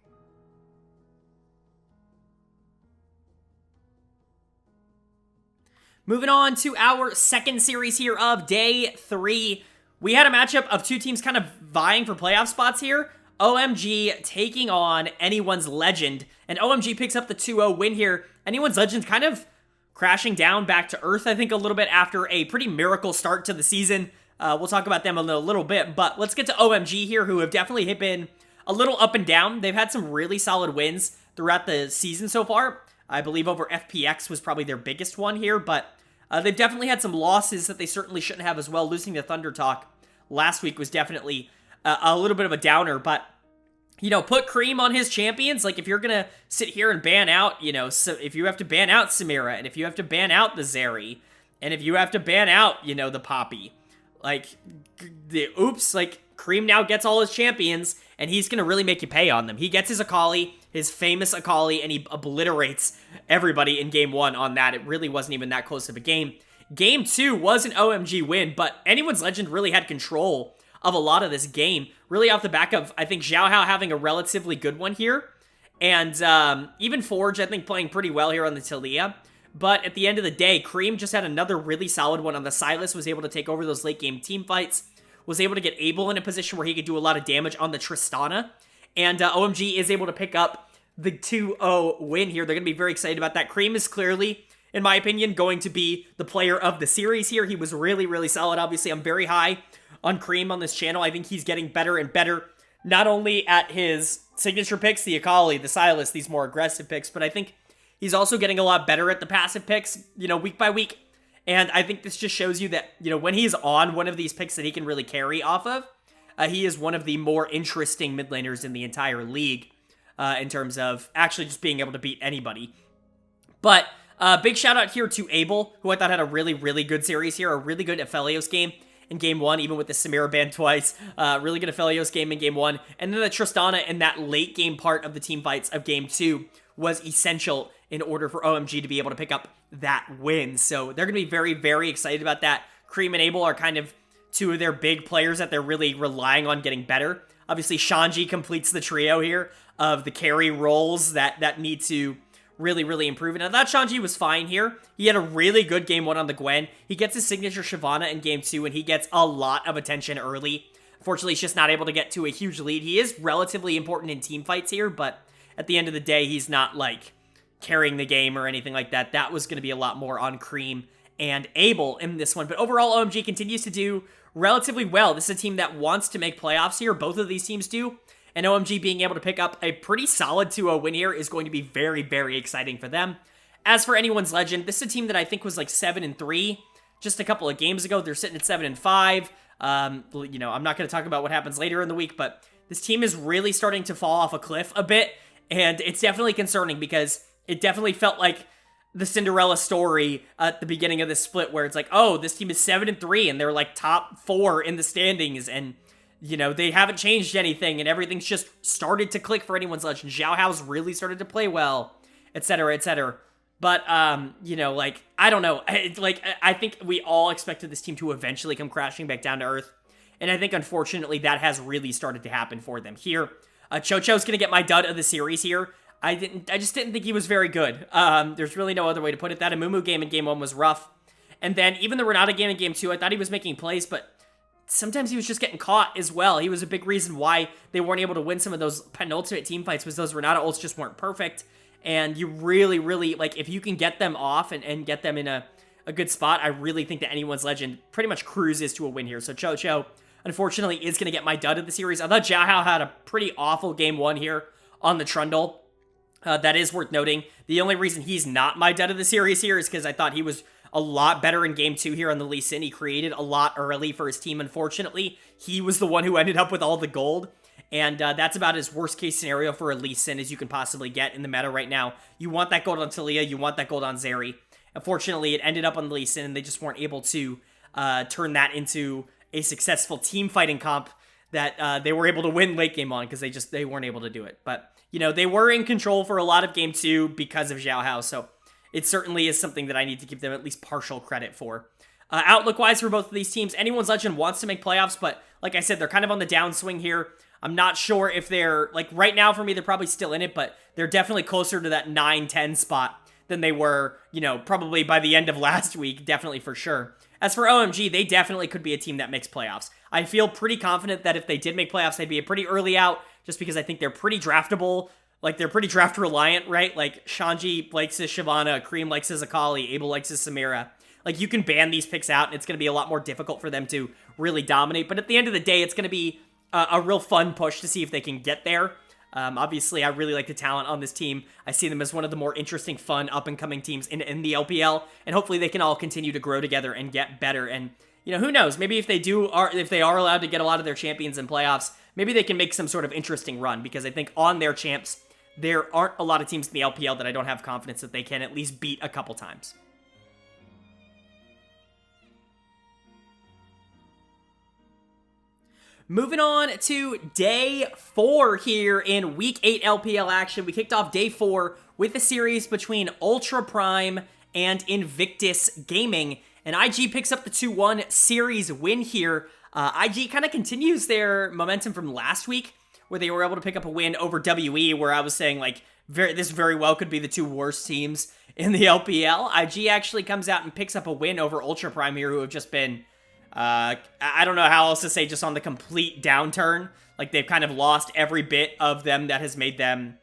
Moving on to our second series here of day 3. We had a matchup of two teams kind of vying for playoff spots here. OMG taking on Anyone's Legend, and OMG picks up the 2-0 win here. Anyone's Legend kind of crashing down back to earth, I think, a little bit after a pretty miracle start to the season. We'll talk about them in a little bit, but let's get to OMG here, who have definitely been a little up and down. They've had some really solid wins throughout the season so far. I believe over FPX was probably their biggest one here, but they've definitely had some losses that they certainly shouldn't have as well. Losing to ThunderTalk last week was definitely a little bit of a downer, but put cream on his champions. If you're going to sit here and ban out, so if you have to ban out Samira, and if you have to ban out the Zeri, and if you have to ban out, the Poppy, Cream now gets all his champions, and he's going to really make you pay on them. He gets his Akali, his famous Akali, and he obliterates everybody in game 1 on that. It really wasn't even that close of a game. Game 2 was an OMG win, but Anyone's Legend really had control of a lot of this game, really off the back of, I think, Xiao Hao having a relatively good one here, and even Forge, I think, playing pretty well here on the Talia. But at the end of the day, Cream just had another really solid one on the Sylas, was able to take over those late-game team fights, was able to get Abel in a position where he could do a lot of damage on the Tristana, and OMG is able to pick up the 2-0 win here. They're going to be very excited about that. Cream is clearly, in my opinion, going to be the player of the series here. He was really, really solid. Obviously, I'm very high on Cream on this channel. I think he's getting better and better, not only at his signature picks, the Akali, the Sylas, these more aggressive picks, but I think he's also getting a lot better at the passive picks, week by week. And I think this just shows you that, when he's on one of these picks that he can really carry off of, he is one of the more interesting mid laners in the entire league, in terms of actually just being able to beat anybody. But big shout out here to Abel, who I thought had a really, really good series here, a really good Aphelios game in game 1, even with the Samira ban twice. Really good Aphelios game in game 1. And then the Tristana in that late game part of the team fights of game 2 was essential in order for OMG to be able to pick up that win. So they're going to be very, very excited about that. Cream and Abel are kind of two of their big players that they're really relying on getting better. Obviously, Shanji completes the trio here of the carry roles that need to really, really improve. And I thought Shanji was fine here. He had a really good game 1 on the Gwen. He gets his signature Shyvana in game 2, and he gets a lot of attention early. Unfortunately, he's just not able to get to a huge lead. He is relatively important in team fights here, but at the end of the day, he's not, carrying the game or anything like that. That was going to be a lot more on Cream and Abel in this one. But overall, OMG continues to do relatively well. This is a team that wants to make playoffs here. Both of these teams do. And OMG being able to pick up a pretty solid 2-0 win here is going to be very, very exciting for them. As for Anyone's Legend, this is a team that I think was 7-3 just a couple of games ago. They're sitting at 7-5. I'm not going to talk about what happens later in the week, but this team is really starting to fall off a cliff a bit. And it's definitely concerning because it definitely felt like the Cinderella story at the beginning of this split where it's oh, this team is 7-3 and they're top 4 in the standings and they haven't changed anything and everything's just started to click for Anyone's Legend. Xiao Hao's really started to play well, etc., etc. But, I don't know. I think we all expected this team to eventually come crashing back down to earth. And I think, unfortunately, that has really started to happen for them here. Chocho's going to get my dud of the series here. I just didn't think he was very good. There's really no other way to put it. That Amumu game in game 1 was rough. And then even the Renata game in game 2, I thought he was making plays, but sometimes he was just getting caught as well. He was a big reason why they weren't able to win some of those penultimate team fights was those Renata ults just weren't perfect. And you really, really, if you can get them off and get them in a good spot, I really think that Anyone's Legend pretty much cruises to a win here. So Chocho, unfortunately, is going to get my dud of the series. I thought Xiao Hao had a pretty awful game 1 here on the Trundle. That is worth noting. The only reason he's not my dud of the series here is because I thought he was a lot better in game 2 here on the Lee Sin. He created a lot early for his team. Unfortunately, he was the one who ended up with all the gold. And that's about as worst case scenario for a Lee Sin as you can possibly get in the meta right now. You want that gold on Talia, you want that gold on Zeri. Unfortunately, it ended up on the Lee Sin, and they just weren't able to turn that into a successful team fighting comp that they were able to win late game on, because they weren't able to do it. But, you know, they were in control for a lot of game 2 because of Xiao Hao, so it certainly is something that I need to give them at least partial credit for. Outlook-wise for both of these teams, anyone's legend wants to make playoffs, but like I said, they're kind of on the downswing here. I'm not sure if they're, like, right now for me, they're probably still in it, but they're definitely closer to that 9-10 spot than they were, you know, probably by the end of last week, definitely for sure. As for OMG, they definitely could be a team that makes playoffs. I feel pretty confident that if they did make playoffs, they'd be a pretty early out, just because I think they're pretty draftable. Like, they're pretty draft reliant, right? Like, Shanji likes his Shyvana, Cream likes his Akali, Abel likes his Samira. Like, you can ban these picks out, and it's going to be a lot more difficult for them to really dominate. But at the end of the day, it's going to be a real fun push to see if they can get there. Obviously, I really like the talent on this team. I see them as one of the more interesting, fun, up-and-coming teams in the LPL, and hopefully they can all continue to grow together and get better. And, you know, who knows? Maybe if they are allowed to get a lot of their champions in playoffs, maybe they can make some sort of interesting run, because I think on their champs, there aren't a lot of teams in the LPL that I don't have confidence that they can at least beat a couple times. Moving on to day 4 here in Week 8 LPL action. We kicked off day 4 with a series between Ultra Prime and Invictus Gaming. And IG picks up the 2-1 series win here. IG kind of continues their momentum from last week, where they were able to pick up a win over WE, where I was saying, like, this very well could be the 2 worst teams in the LPL. IG actually comes out and picks up a win over Ultra Prime here, who have just been... I don't know how else to say, just on the complete downturn. Like, they've kind of lost every bit of them that has made them,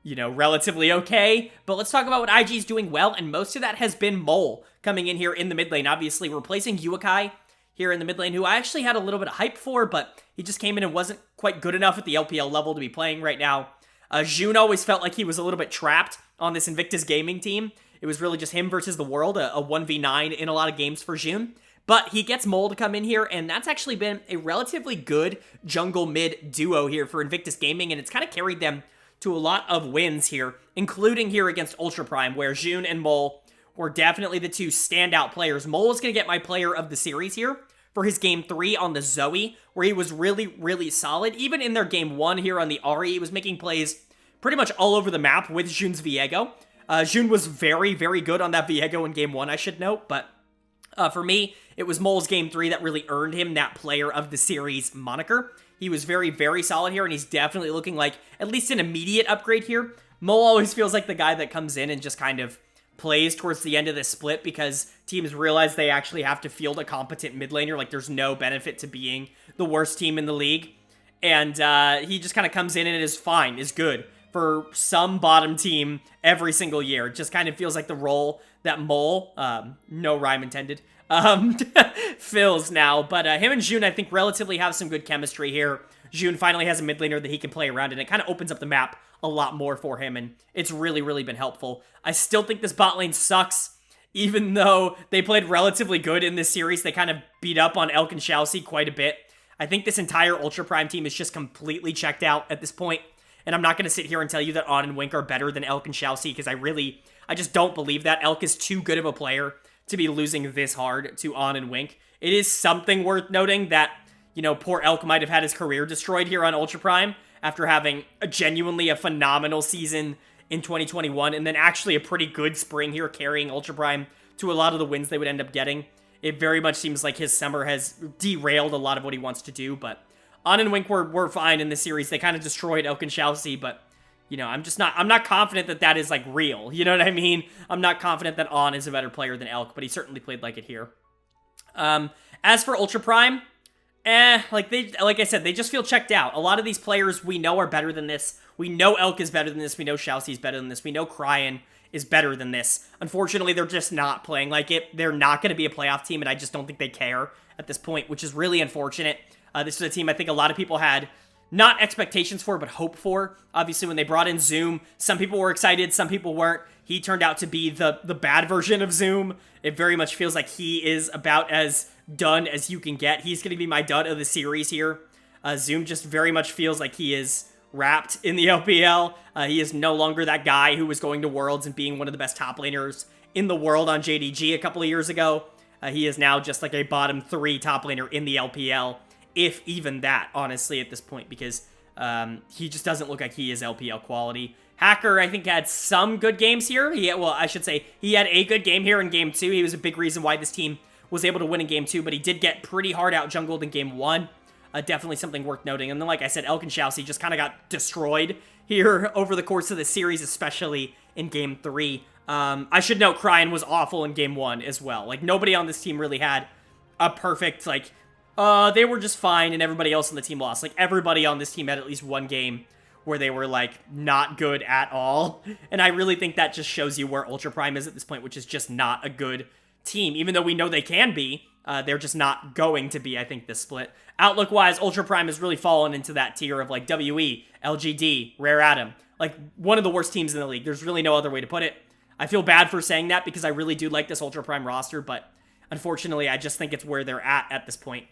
you know, relatively okay. But let's talk about what IG's doing well, and most of that has been Mole coming in here in the mid lane, obviously replacing Yuakai here in the mid lane, who I actually had a little bit of hype for, but he just came in and wasn't quite good enough at the LPL level to be playing right now. June always felt like he was a little bit trapped on this Invictus Gaming team. It was really just him versus the world, a 1v9 in a lot of games for June. But he gets Mole to come in here, and that's actually been a relatively good jungle mid duo here for Invictus Gaming, and it's kind of carried them to a lot of wins here, including here against Ultra Prime, where June and Mole were definitely the 2 standout players. Mole is going to get my player of the series here for his game 3 on the Zoe, where he was really, really solid. Even in their game 1 here on the Ahri, he was making plays pretty much all over the map with June's Viego. June was very, very good on that Viego in game 1, I should note, but for me, it was Mole's game 3 that really earned him that player of the series moniker. He was very, very solid here, and he's definitely looking like at least an immediate upgrade here. Mole always feels like the guy that comes in and just kind of plays towards the end of the split, because teams realize they actually have to field a competent mid laner. Like, there's no benefit to being the worst team in the league. And he just kind of comes in and is fine, is good for some bottom team every single year. It just kind of feels like the role that Mole, no rhyme intended, fills now. But him and June, I think, relatively have some good chemistry here. June finally has a mid laner that he can play around, and it kind of opens up the map a lot more for him, and it's really, really been helpful. I still think this bot lane sucks, even though they played relatively good in this series. They kind of beat up on Elk and Xiaoxi quite a bit. I think this entire Ultra Prime team is just completely checked out at this point, and I'm not going to sit here and tell you that On and Wink are better than Elk and Xiaoxi, because I just don't believe that. Elk is too good of a player to be losing this hard to On and Wink. It is something worth noting that, you know, poor Elk might have had his career destroyed here on Ultra Prime after having a phenomenal season in 2021, and then actually a pretty good spring here carrying Ultra Prime to a lot of the wins they would end up getting. It very much seems like his summer has derailed a lot of what he wants to do, but On and Wink were fine in this series. They kind of destroyed Elk and Xiaoxi, but, you know, I'm not confident that that is, like, real. You know what I mean? I'm not confident that On is a better player than Elk, but he certainly played like it here. As for Ultra Prime, like I said, they just feel checked out. A lot of these players we know are better than this. We know Elk is better than this. We know Xiaoxi is better than this. We know Cryan is better than this. Unfortunately, they're just not playing like it. They're not going to be a playoff team, and I just don't think they care at this point, which is really unfortunate. This is a team I think a lot of people had not expectations for, but hope for. Obviously, when they brought in Zoom, some people were excited, some people weren't. He turned out to be the bad version of Zoom. It very much feels like he is about as done as you can get. He's going to be my dud of the series here. Zoom just very much feels like he is wrapped in the LPL. He is no longer that guy who was going to Worlds and being one of the best top laners in the world on JDG a couple of years ago. He is now just like a bottom 3 top laner in the LPL, if even that, honestly, at this point, because he just doesn't look like he is LPL quality. Hacker, I think, had some good games here. I should say he had a good game here in Game 2. He was a big reason why this team was able to win in Game 2, but he did get pretty hard out jungled in Game 1. Definitely something worth noting. And then, like I said, Elkinshausy just kind of got destroyed here over the course of the series, especially in Game 3. I should note Cryan was awful in Game 1 as well. Like, nobody on this team really had a perfect, like, they were just fine and everybody else on the team lost. Like, everybody on this team had at least one game where they were, like, not good at all. And I really think that just shows you where Ultra Prime is at this point, which is just not a good team. Even though we know they can be, they're just not going to be, I think, this split. Outlook-wise, Ultra Prime has really fallen into that tier of, like, WE, LGD, Rare Atom. Like, one of the worst teams in the league. There's really no other way to put it. I feel bad for saying that because I really do like this Ultra Prime roster, but unfortunately, I just think it's where they're at this point.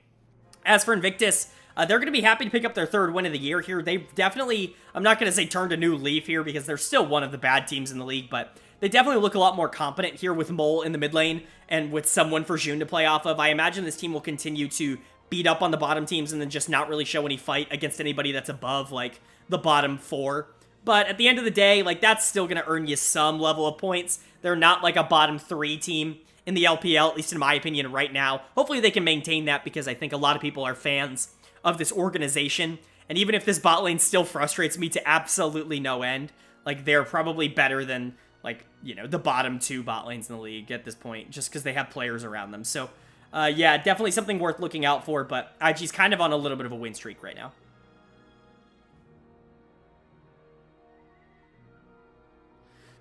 As for Invictus, they're going to be happy to pick up their 3rd win of the year here. They've definitely, I'm not going to say turned a new leaf here because they're still one of the bad teams in the league, but they definitely look a lot more competent here with Mole in the mid lane and with someone for June to play off of. I imagine this team will continue to beat up on the bottom teams and then just not really show any fight against anybody that's above, like, the bottom 4. But at the end of the day, like, that's still going to earn you some level of points. They're not like a bottom 3 team in the LPL, at least in my opinion right now. Hopefully they can maintain that because I think a lot of people are fans of this organization. And even if this bot lane still frustrates me to absolutely no end, like, they're probably better than, like, you know, the bottom 2 bot lanes in the league at this point, just because they have players around them. So, yeah, definitely something worth looking out for, but IG's kind of on a little bit of a win streak right now.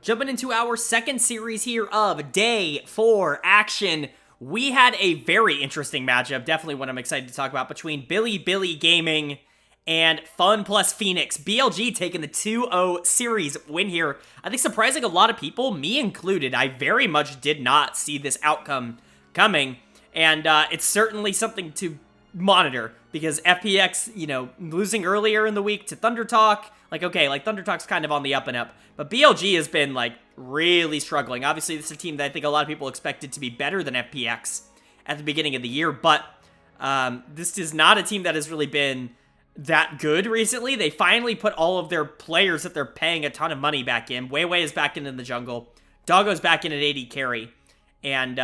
Jumping into our second series here of Day 4 action, we had a very interesting matchup, definitely one I'm excited to talk about, between Bilibili Gaming and FunPlus Phoenix. BLG taking the 2-0 series win here. I think surprising a lot of people, me included. I very much did not see this outcome coming, and it's certainly something to monitor, because FPX, you know, losing earlier in the week to ThunderTalk, like, okay, like, ThunderTalk's kind of on the up and up, but BLG has been, like, really struggling. Obviously, this is a team that I think a lot of people expected to be better than FPX at the beginning of the year, but this is not a team that has really been that good recently. They finally put all of their players that they're paying a ton of money back in. Weiwei is back in the jungle. Doggo's back in at AD carry. And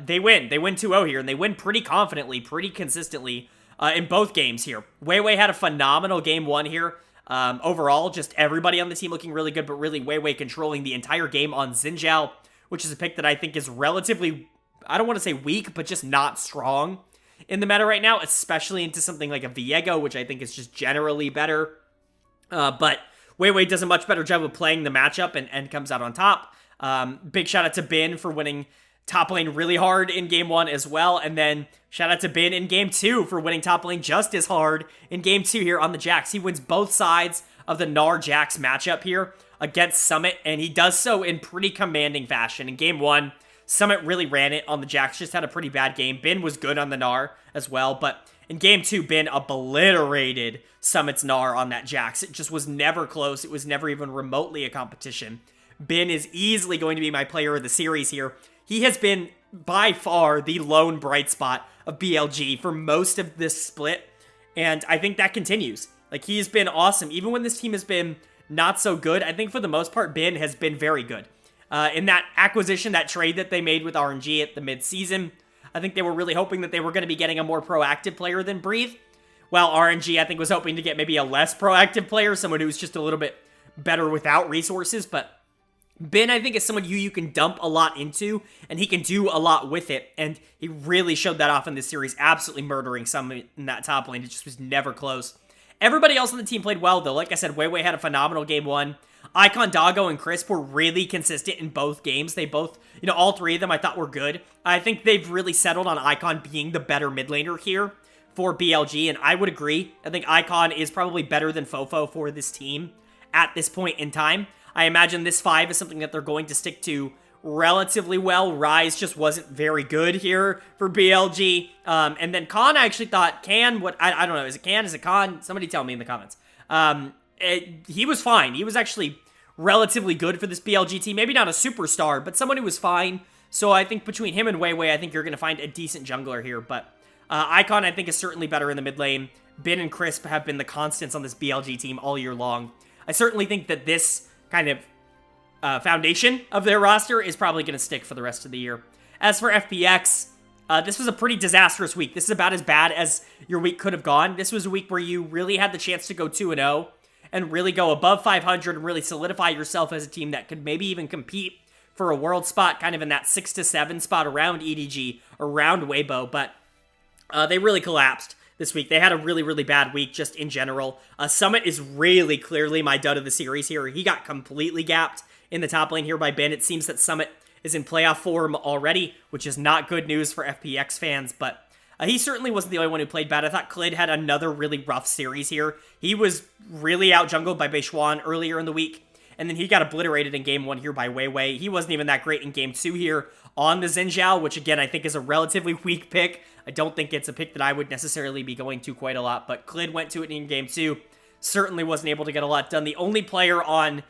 they win. They win 2-0 here, and they win pretty confidently, pretty consistently in both games here. Weiwei had a phenomenal game 1 here. Overall, just everybody on the team looking really good, but really Weiwei controlling the entire game on Xin Zhao, which is a pick that I think is relatively, I don't want to say weak, but just not strong in the meta right now, especially into something like a Viego, which I think is just generally better. But Weiwei does a much better job of playing the matchup and comes out on top. Big shout out to Bin for winning top lane really hard in Game 1 as well, and then shout out to Bin in Game 2 for winning top lane just as hard in Game 2 here on the Jax. He wins both sides of the Gnar-Jax matchup here against Summit, and he does so in pretty commanding fashion. In Game 1, Summit really ran it on the Jax, just had a pretty bad game. Bin was good on the Gnar as well, but in Game 2, Bin obliterated Summit's Gnar on that Jax. It just was never close. It was never even remotely a competition. Bin is easily going to be my player of the series here. He has been, by far, the lone bright spot of BLG for most of this split, and I think that continues. Like, he's been awesome. Even when this team has been not so good, I think for the most part, Bin has been very good. In that acquisition, that trade that they made with RNG at the mid-season, I think they were really hoping that they were going to be getting a more proactive player than Breathe. Well, RNG, I think, was hoping to get maybe a less proactive player, someone who's just a little bit better without resources, but Bin, I think, is someone you can dump a lot into, and he can do a lot with it, and he really showed that off in this series, absolutely murdering some in that top lane. It just was never close. Everybody else on the team played well, though. Like I said, Weiwei had a phenomenal Game 1. Icon, Doggo, and Crisp were really consistent in both games. They both, you know, all three of them I thought were good. I think they've really settled on Icon being the better mid laner here for BLG, and I would agree. I think Icon is probably better than Fofo for this team at this point in time. I imagine this 5 is something that they're going to stick to relatively well. Rise just wasn't very good here for BLG. And then Khan, I actually thought, I don't know, is it Can, is it Khan? Somebody tell me in the comments. He was fine. He was actually relatively good for this BLG team. Maybe not a superstar, but someone who was fine. So I think between him and Weiwei, I think you're going to find a decent jungler here. But Icon, I think, is certainly better in the mid lane. Bin and Crisp have been the constants on this BLG team all year long. I certainly think that this kind of foundation of their roster is probably going to stick for the rest of the year. As for FPX, this was a pretty disastrous week. This is about as bad as your week could have gone. This was a week where you really had the chance to go 2-0 and really go above 500 and really solidify yourself as a team that could maybe even compete for a world spot, kind of in that 6 to 7 spot around EDG, around Weibo, but they really collapsed this week. They had a really, really bad week just in general. Summit is really clearly my dud of the series here. He got completely gapped in the top lane here by Ben. It seems that Summit is in playoff form already, which is not good news for FPX fans, but he certainly wasn't the only one who played bad. I thought Clid had another really rough series here. He was really out-jungled by Beishuan earlier in the week, and then he got obliterated in Game 1 here by Weiwei. He wasn't even that great in Game 2 here on the Xin Zhao, which again, I think is a relatively weak pick. I don't think it's a pick that I would necessarily be going to quite a lot, but Clid went to it in Game 2. Certainly wasn't able to get a lot done. The only player on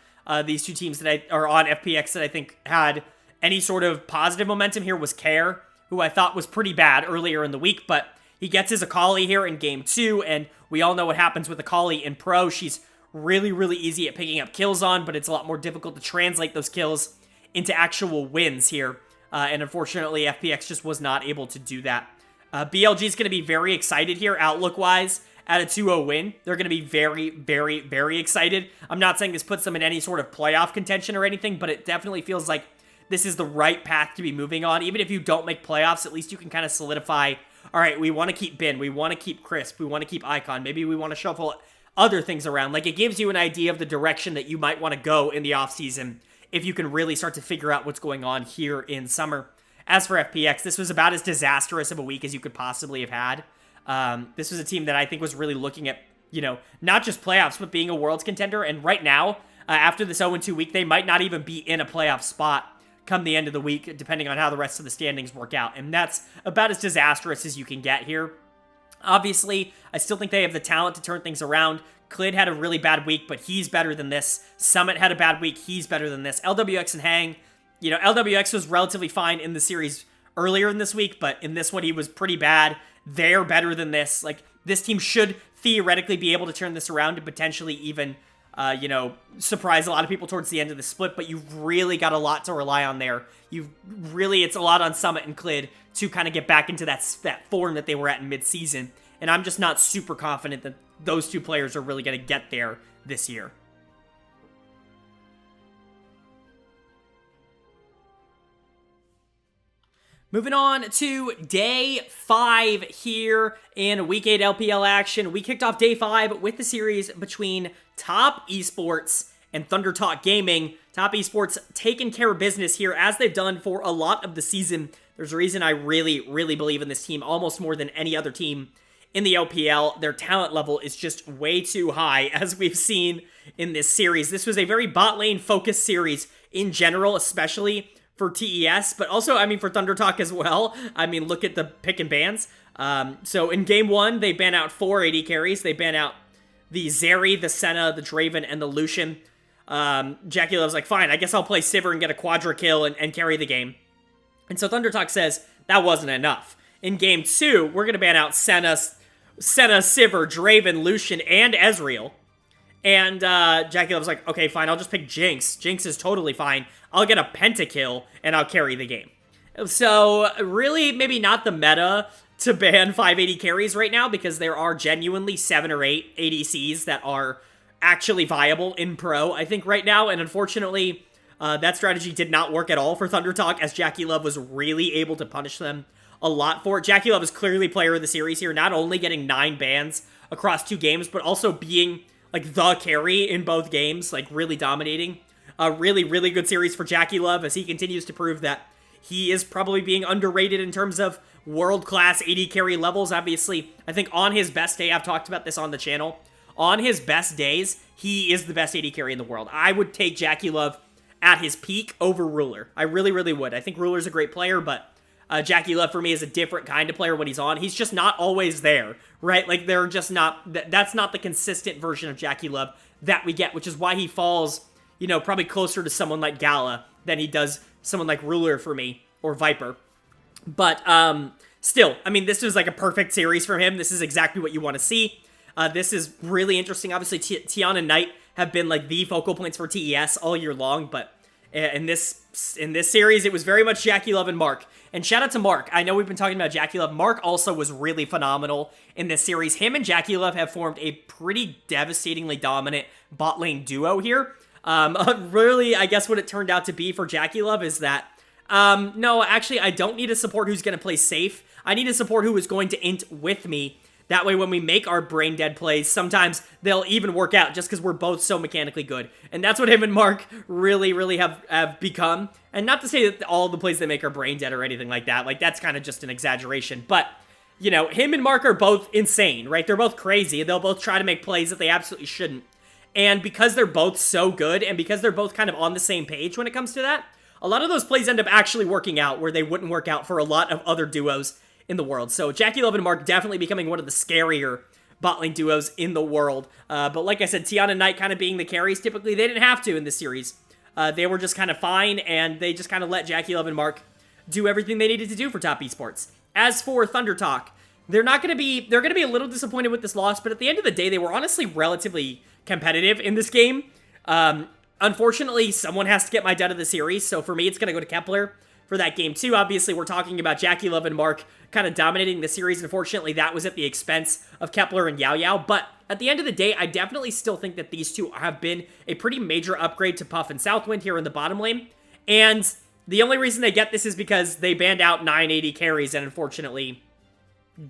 these two teams or on FPX that I think had any sort of positive momentum here was Care, who I thought was pretty bad earlier in the week, but he gets his Akali here in Game 2, and we all know what happens with Akali in Pro. She's really, really easy at picking up kills on, but it's a lot more difficult to translate those kills into actual wins here, and unfortunately, FPX just was not able to do that. BLG is going to be very excited here, outlook-wise, at a 2-0 win. They're going to be very, very, very excited. I'm not saying this puts them in any sort of playoff contention or anything, but it definitely feels like this is the right path to be moving on. Even if you don't make playoffs, at least you can kind of solidify, all right, we want to keep Bin, we want to keep Crisp, we want to keep Icon, maybe we want to shuffle other things around. Like, it gives you an idea of the direction that you might want to go in the offseason if you can really start to figure out what's going on here in summer. As for FPX, this was about as disastrous of a week as you could possibly have had. This was a team that I think was really looking at, not just playoffs, but being a Worlds contender. And right now, after this 0-2 week, they might not even be in a playoff spot come the end of the week, depending on how the rest of the standings work out. And that's about as disastrous as you can get here. Obviously, I still think they have the talent to turn things around. Clid had a really bad week, but he's better than this. Summit had a bad week. He's better than this. LWX and Hang, LWX was relatively fine in the series earlier in this week, but in this one, he was pretty bad. They're better than this. Like, this team should theoretically be able to turn this around and potentially even surprise a lot of people towards the end of the split, but you've really got a lot to rely on there. It's a lot on Summit and Clid to kind of get back into that form that they were at in mid-season, and I'm just not super confident that those two players are really going to get there this year. Moving on to Day 5 here in Week 8 LPL action. We kicked off Day 5 with the series between Top Esports and ThunderTalk Gaming. Top Esports taking care of business here, as they've done for a lot of the season. There's a reason I really, really believe in this team, almost more than any other team in the LPL. Their talent level is just way too high, as we've seen in this series. This was a very bot lane focused series in general, especially for TES, but also, for ThunderTalk as well. Look at the pick and bans. So in Game 1, they ban out 4 AD carries. They ban out the Zeri, the Senna, the Draven, and the Lucian. Jackie Love's like, fine, I guess I'll play Sivir and get a quadra kill and carry the game. And so ThunderTalk says, that wasn't enough. In Game 2, we're going to ban out Senna, Sivir, Draven, Lucian, and Ezreal. And Jackie Love's like, okay, fine, I'll just pick Jinx. Jinx is totally fine. I'll get a pentakill, and I'll carry the game. So, really, maybe not the meta to ban 580 carries right now, because there are genuinely 7 or 8 ADCs that are actually viable in Pro, I think, right now. And unfortunately, that strategy did not work at all for ThunderTalk, as Jackie Love was really able to punish them a lot for it. Jackie Love is clearly player of the series here, not only getting 9 bans across 2 games, but also being like the carry in both games, like really dominating. A really, really good series for Jackie Love, as he continues to prove that he is probably being underrated in terms of world-class AD carry levels. Obviously, I think on his best day, I've talked about this on the channel, on his best days, he is the best AD carry in the world. I would take Jackie Love at his peak over Ruler. I really, really would. I think Ruler's a great player, but Jackie Love for me is a different kind of player when he's on. He's just not always there, right? Like, they're just not, that's not the consistent version of Jackie Love that we get, which is why he falls, you know, probably closer to someone like Gala than he does someone like Ruler for me, or Viper. But still, I mean, this was like a perfect series for him. This is exactly what you want to see. This is really interesting. Obviously, Tian and Knight have been like the focal points for TES all year long, but in this series, it was very much Jackie Love and Mark. And shout out to Mark. I know we've been talking about Jackie Love. Mark also was really phenomenal in this series. Him and Jackie Love have formed a pretty devastatingly dominant bot lane duo here. Really, I guess what it turned out to be for Jackie Love is that, no, actually, I don't need a support who's going to play safe. I need a support who is going to int with me. That way, when we make our brain dead plays, sometimes they'll even work out just because we're both so mechanically good. And that's what him and Mark really, really have become. And not to say that all the plays they make are brain dead or anything like that. Like, that's kind of just an exaggeration. But, you know, him and Mark are both insane, right? They're both crazy. They'll both try to make plays that they absolutely shouldn't. And because they're both so good, and because they're both kind of on the same page when it comes to that, a lot of those plays end up actually working out where they wouldn't work out for a lot of other duos in the world. So Jackie Love and Mark definitely becoming one of the scarier bot lane duos in the world. But like I said, Tian and Knight kind of being the carries, typically they didn't have to in this series. They were just kind of fine, and they just kind of let Jackie Love and Mark do everything they needed to do for top esports. As for ThunderTalk, they're going to be a little disappointed with this loss, but at the end of the day, they were honestly relatively competitive in this game. Unfortunately, someone has to get my dud of the series, so for me, it's going to go to Kepler for that game too. Obviously, we're talking about Jackie Love and Mark kind of dominating the series. Unfortunately, that was at the expense of Kepler and Yao Yao, but at the end of the day, I definitely still think that these two have been a pretty major upgrade to Puff and Southwind here in the bottom lane, and the only reason they get this is because they banned out 980 carries, and unfortunately,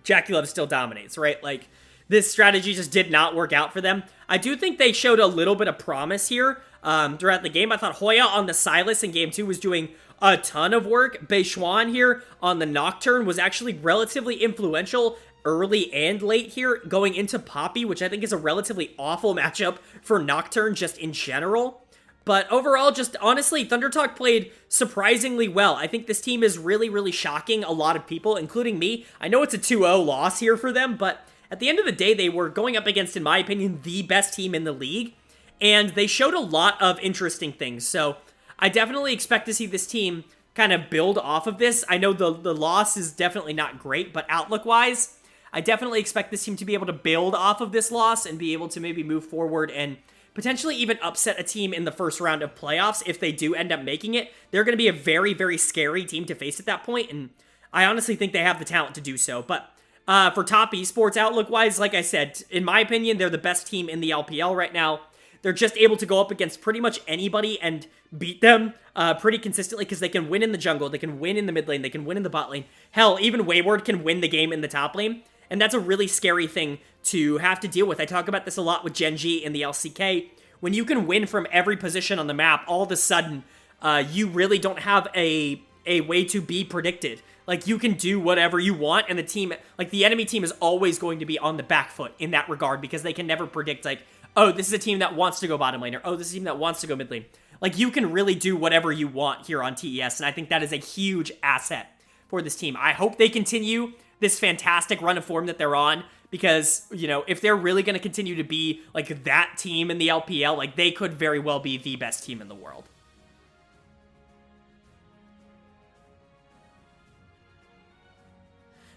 Jackie Love still dominates, right? Like, this strategy just did not work out for them. I do think they showed a little bit of promise here throughout the game. I thought Hoya on the Silas in game 2 was doing a ton of work. Beixuan here on the Nocturne was actually relatively influential early and late here, going into Poppy, which I think is a relatively awful matchup for Nocturne just in general. But overall, just honestly, ThunderTalk played surprisingly well. I think this team is really, really shocking a lot of people, including me. I know it's a 2-0 loss here for them, but at the end of the day, they were going up against, in my opinion, the best team in the league, and they showed a lot of interesting things. So I definitely expect to see this team kind of build off of this. I know the loss is definitely not great, but outlook-wise, I definitely expect this team to be able to build off of this loss and be able to maybe move forward and potentially even upset a team in the first round of playoffs if they do end up making it. They're going to be a very, very scary team to face at that point, and I honestly think they have the talent to do so. But for top esports outlook-wise, like I said, in my opinion, they're the best team in the LPL right now. They're just able to go up against pretty much anybody and beat them pretty consistently because they can win in the jungle, they can win in the mid lane, they can win in the bot lane. Hell, even Wayward can win the game in the top lane, and that's a really scary thing to have to deal with. I talk about this a lot with Genji in the LCK. When you can win from every position on the map, all of a sudden, you really don't have a way to be predicted. Like, you can do whatever you want, and the team, like, the enemy team is always going to be on the back foot in that regard because they can never predict, like, oh, this is a team that wants to go bottom lane, or oh, this is a team that wants to go mid lane. Like, you can really do whatever you want here on TES, and I think that is a huge asset for this team. I hope they continue this fantastic run of form that they're on, because, you know, if they're really going to continue to be, like, that team in the LPL, like, they could very well be the best team in the world.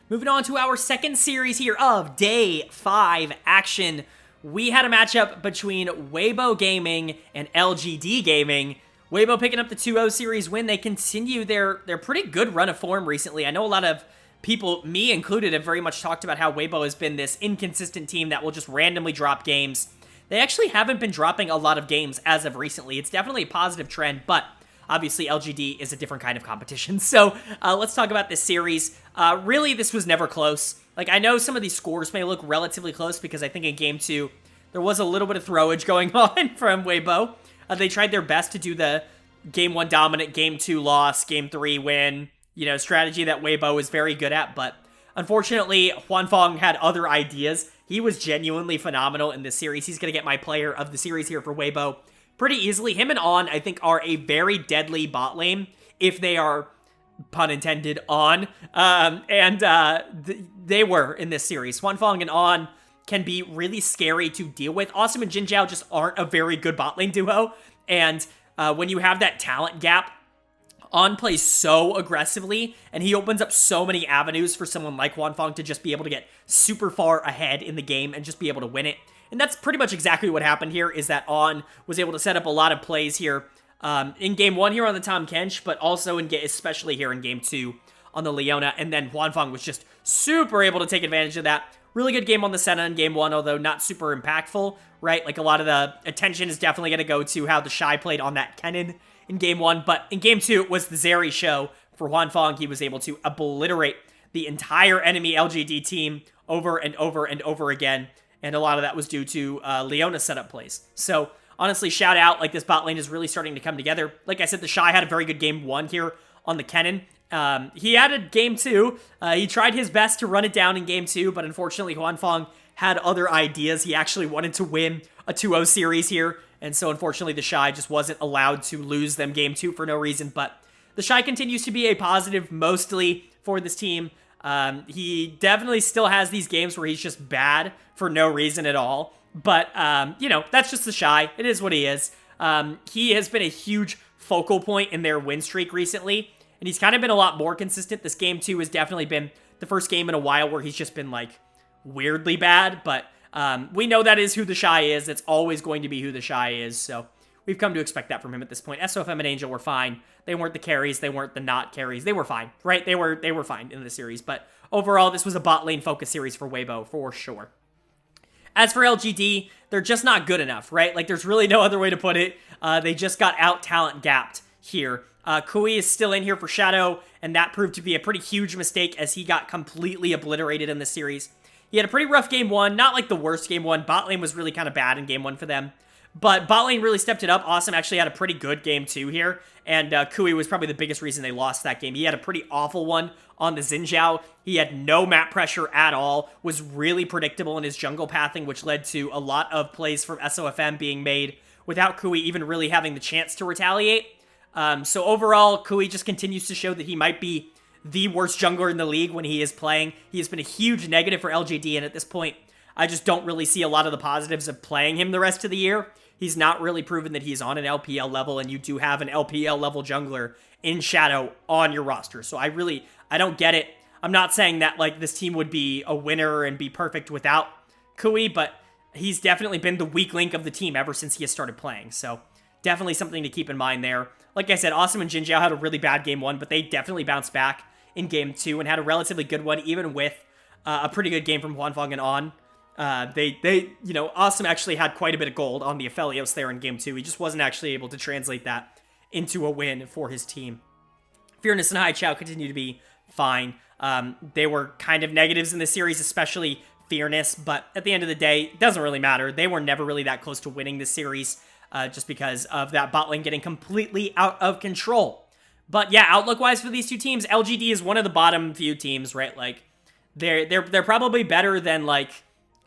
Moving on to our second series here of Day 5 action. We had a matchup between Weibo Gaming and LGD Gaming. Weibo picking up the 2-0 series win. They continue their pretty good run of form recently. I know a lot of people, me included, have very much talked about how Weibo has been this inconsistent team that will just randomly drop games. They actually haven't been dropping a lot of games as of recently. It's definitely a positive trend, but obviously LGD is a different kind of competition. So let's talk about this series. Really, this was never close. Like, I know some of these scores may look relatively close because I think in Game 2, there was a little bit of throwage going on from Weibo. They tried their best to do the game 1 dominant, game 2 loss, game 3 win, strategy that Weibo is very good at, but unfortunately, Huanfeng had other ideas. He was genuinely phenomenal in this series. He's going to get my player of the series here for Weibo pretty easily. Him and On, I think, are a very deadly bot lane if they are, pun intended, on. They were in this series. Huanfeng and On can be really scary to deal with. Awesome and Jin Zhao just aren't a very good bot lane duo. And when you have that talent gap, On plays so aggressively, and he opens up so many avenues for someone like Huanfeng to just be able to get super far ahead in the game and just be able to win it. And that's pretty much exactly what happened here, is that On was able to set up a lot of plays here in game 1 here on the Tahm Kench, but also especially here in game 2 on the Leona, and then Huanfeng was just super able to take advantage of that. Really good game on the Senna in game 1, although not super impactful, right? Like, a lot of the attention is definitely going to go to how the Shy played on that Kennen in game 1, but in game 2, it was the Zeri show for Huanfeng. He was able to obliterate the entire enemy LGD team over and over and over again, and a lot of that was due to Leona setup plays. So, honestly, shout out, like, this bot lane is really starting to come together. Like I said, the Shy had a very good game 1 here on the Kennen. He had a game 2. He tried his best to run it down in game 2, but unfortunately, Huanfeng had other ideas. He actually wanted to win a 2-0 series here, and so unfortunately, the Shy just wasn't allowed to lose them game 2 for no reason, but the Shy continues to be a positive mostly for this team. He definitely still has these games where he's just bad for no reason at all, but, that's just the Shy. It is what he is. He has been a huge focal point in their win streak recently, and he's kind of been a lot more consistent. This game 2 has definitely been the first game in a while where he's just been, like, weirdly bad, but we know that is who the Shy is. It's always going to be who the Shy is, so we've come to expect that from him at this point. SOFM and Angel were fine. They weren't the carries. They weren't the not carries. They were fine, right? They were fine in the series, but overall, this was a bot lane focus series for Weibo, for sure. As for LGD, they're just not good enough, right? Like, there's really no other way to put it. They just got out-talent gapped here. Kui is still in here for Shadow, and that proved to be a pretty huge mistake as he got completely obliterated in the series. He had a pretty rough game 1, not like the worst game 1. Bot lane was really kind of bad in game 1 for them, but bot lane really stepped it up. Awesome actually had a pretty good game 2 here, and Kui was probably the biggest reason they lost that game. He had a pretty awful one on the Xin Zhao. He had no map pressure at all, was really predictable in his jungle pathing, which led to a lot of plays from SOFM being made without Kui even really having the chance to retaliate. So overall, Kui just continues to show that he might be the worst jungler in the league when he is playing. He has been a huge negative for LGD, and at this point, I just don't really see a lot of the positives of playing him the rest of the year. He's not really proven that he's on an LPL level, and you do have an LPL level jungler in Shadow on your roster. So I don't get it. I'm not saying that, like, this team would be a winner and be perfect without Kui, but he's definitely been the weak link of the team ever since he has started playing. So definitely something to keep in mind there. Like I said, Awesome and Jin Zhao had a really bad game 1, but they definitely bounced back in game 2 and had a relatively good one, even with a pretty good game from Huanfeng and On. Awesome actually had quite a bit of gold on the Aphelios there in game 2. He just wasn't actually able to translate that into a win for his team. Fearness and Hai Chao continue to be fine. They were kind of negatives in the series, especially Fearness, but at the end of the day, it doesn't really matter. They were never really that close to winning this series, just because of that bot lane getting completely out of control. But yeah, outlook-wise for these two teams, LGD is one of the bottom few teams, right? Like, they're probably better than, like,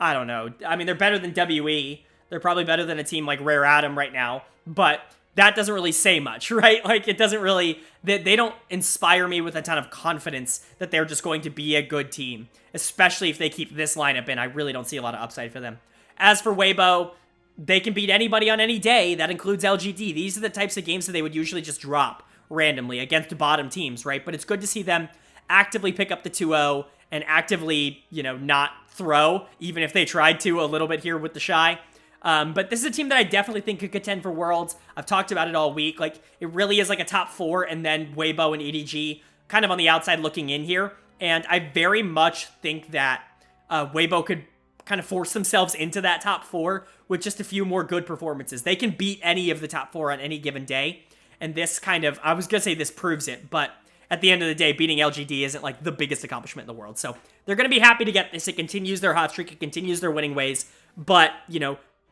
I don't know. I mean, they're better than WE. They're probably better than a team like Rare Atom right now, but that doesn't really say much, right? Like, it doesn't really, they don't inspire me with a ton of confidence that they're just going to be a good team, especially if they keep this lineup in. I really don't see a lot of upside for them. As for Weibo, they can beat anybody on any day. That includes LGD. These are the types of games that they would usually just drop randomly against bottom teams, right? But it's good to see them actively pick up the 2-0 and actively, not throw, even if they tried to a little bit here with the Shy. But this is a team that I definitely think could contend for Worlds. I've talked about it all week. Like, it really is like a top 4, and then Weibo and EDG kind of on the outside looking in here. And I very much think that Weibo could kind of force themselves into that top 4 with just a few more good performances. They can beat any of the top 4 on any given day. And this kind of, I was going to say this proves it, but at the end of the day, beating LGD isn't like the biggest accomplishment in the world. So they're going to be happy to get this. It continues their hot streak. It continues their winning ways. But,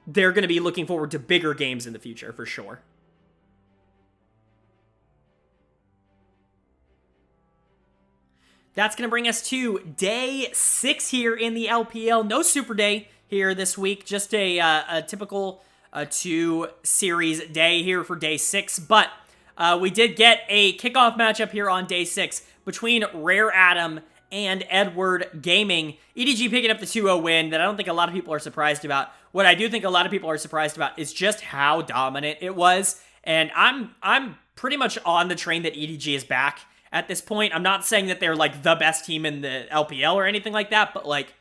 they're going to be looking forward to bigger games in the future for sure. That's going to bring us to day 6 here in the LPL. No Super Day here this week, just a typical 2-series day here for day 6. But we did get a kickoff matchup here on day 6 between Rare Adam and Edward Gaming. EDG picking up the 2-0 win that I don't think a lot of people are surprised about. What I do think a lot of people are surprised about is just how dominant it was. And I'm pretty much on the train that EDG is back at this point. I'm not saying that they're like the best team in the LPL or anything like that, but like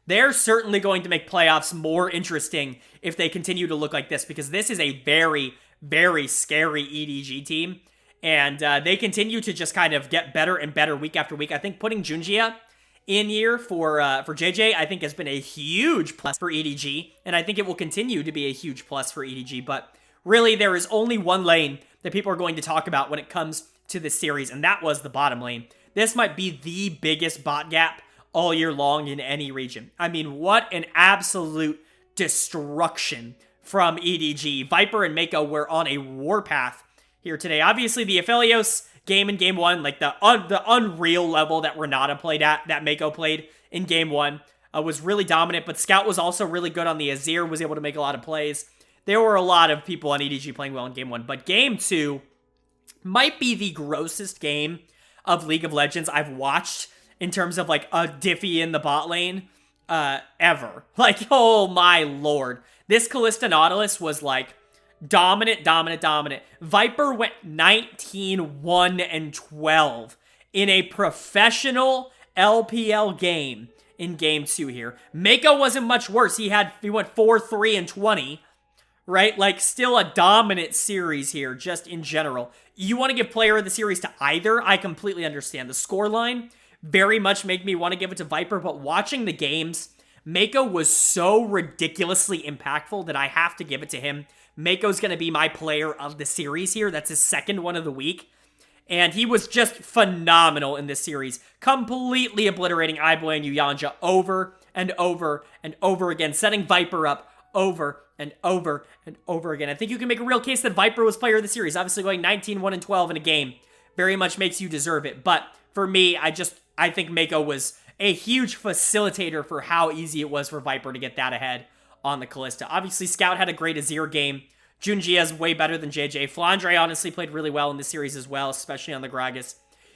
they're certainly going to make playoffs more interesting if they continue to look like this, because this is a very, very scary EDG team. And they continue to just kind of get better and better week after week. I think putting Junjia in here for JJ, I think has been a huge plus for EDG. And I think it will continue to be a huge plus for EDG. But really, there is only one lane that people are going to talk about when it comes to this series, and that was the bottom lane. This might be the biggest bot gap all year long in any region. I mean, what an absolute destruction from EDG. Viper and Mako were on a warpath here today. Obviously, the Aphelios game in Game 1, like the unreal level that Renata played at, that Mako played in Game 1, was really dominant, but Scout was also really good on the Azir, was able to make a lot of plays. There were a lot of people on EDG playing well in Game 1, but Game 2 might be the grossest game of League of Legends I've watched in terms of like a Diffie in the bot lane ever. Like, oh my lord. This Kalista Nautilus was like dominant. Viper went 19-1-12 in a professional LPL game in Game 2 here. Mako wasn't much worse. He went 4-3-20. Right? Like, still a dominant series here, just in general. You want to give player of the series to either, I completely understand. The scoreline very much make me want to give it to Viper, but watching the games, Mako was so ridiculously impactful that I have to give it to him. Mako's going to be my player of the series here. That's his second one of the week. And he was just phenomenal in this series, completely obliterating Iboy and Uyanja over and over and over again, setting Viper up over and over and over again. I think you can make a real case that Viper was player of the series. Obviously going 19-1-12 in a game very much makes you deserve it. But for me, I think Mako was a huge facilitator for how easy it was for Viper to get that ahead on the Kalista. Obviously, Scout had a great Azir game. Junjia is way better than JJ. Flandre honestly played really well in this series as well, especially on the Gragas.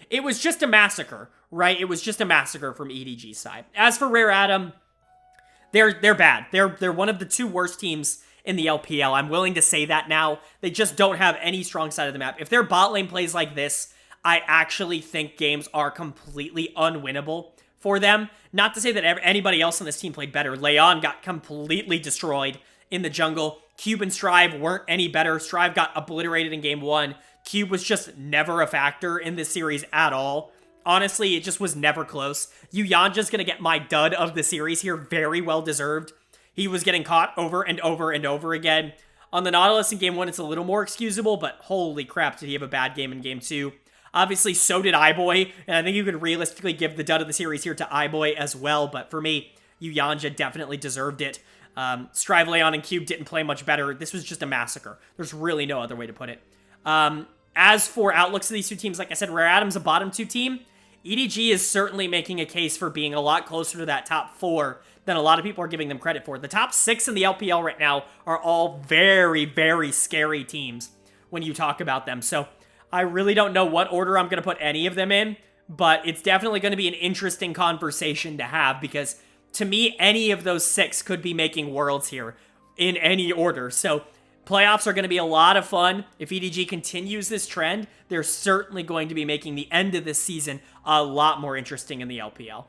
It was just a massacre, right? It was just a massacre from EDG's side. As for Rare Adam, they're bad. They're one of the 2 worst teams in the LPL. I'm willing to say that now. They just don't have any strong side of the map. If their bot lane plays like this, I actually think games are completely unwinnable for them. Not to say that anybody else on this team played better. Leon got completely destroyed in the jungle. Cube and Strive weren't any better. Strive got obliterated in Game 1. Cube was just never a factor in this series at all. Honestly, it just was never close. Uyanja's going to get my dud of the series here. Very well deserved. He was getting caught over and over and over again. On the Nautilus in Game 1, it's a little more excusable, but holy crap, did he have a bad game in Game 2. Obviously, so did Iboy, and I think you could realistically give the dud of the series here to Iboy as well, but for me, Uyanja definitely deserved it. Strive, Leon, and Cube didn't play much better. This was just a massacre. There's really no other way to put it. As for outlooks of these 2 teams, like I said, Rare Adam's a bottom 2 team. EDG is certainly making a case for being a lot closer to that top 4 than a lot of people are giving them credit for. The top 6 in the LPL right now are all very, very scary teams when you talk about them. So I really don't know what order I'm going to put any of them in, but it's definitely going to be an interesting conversation to have, because to me, any of those 6 could be making worlds here in any order. So playoffs are going to be a lot of fun. If EDG continues this trend, they're certainly going to be making the end of this season a lot more interesting in the LPL.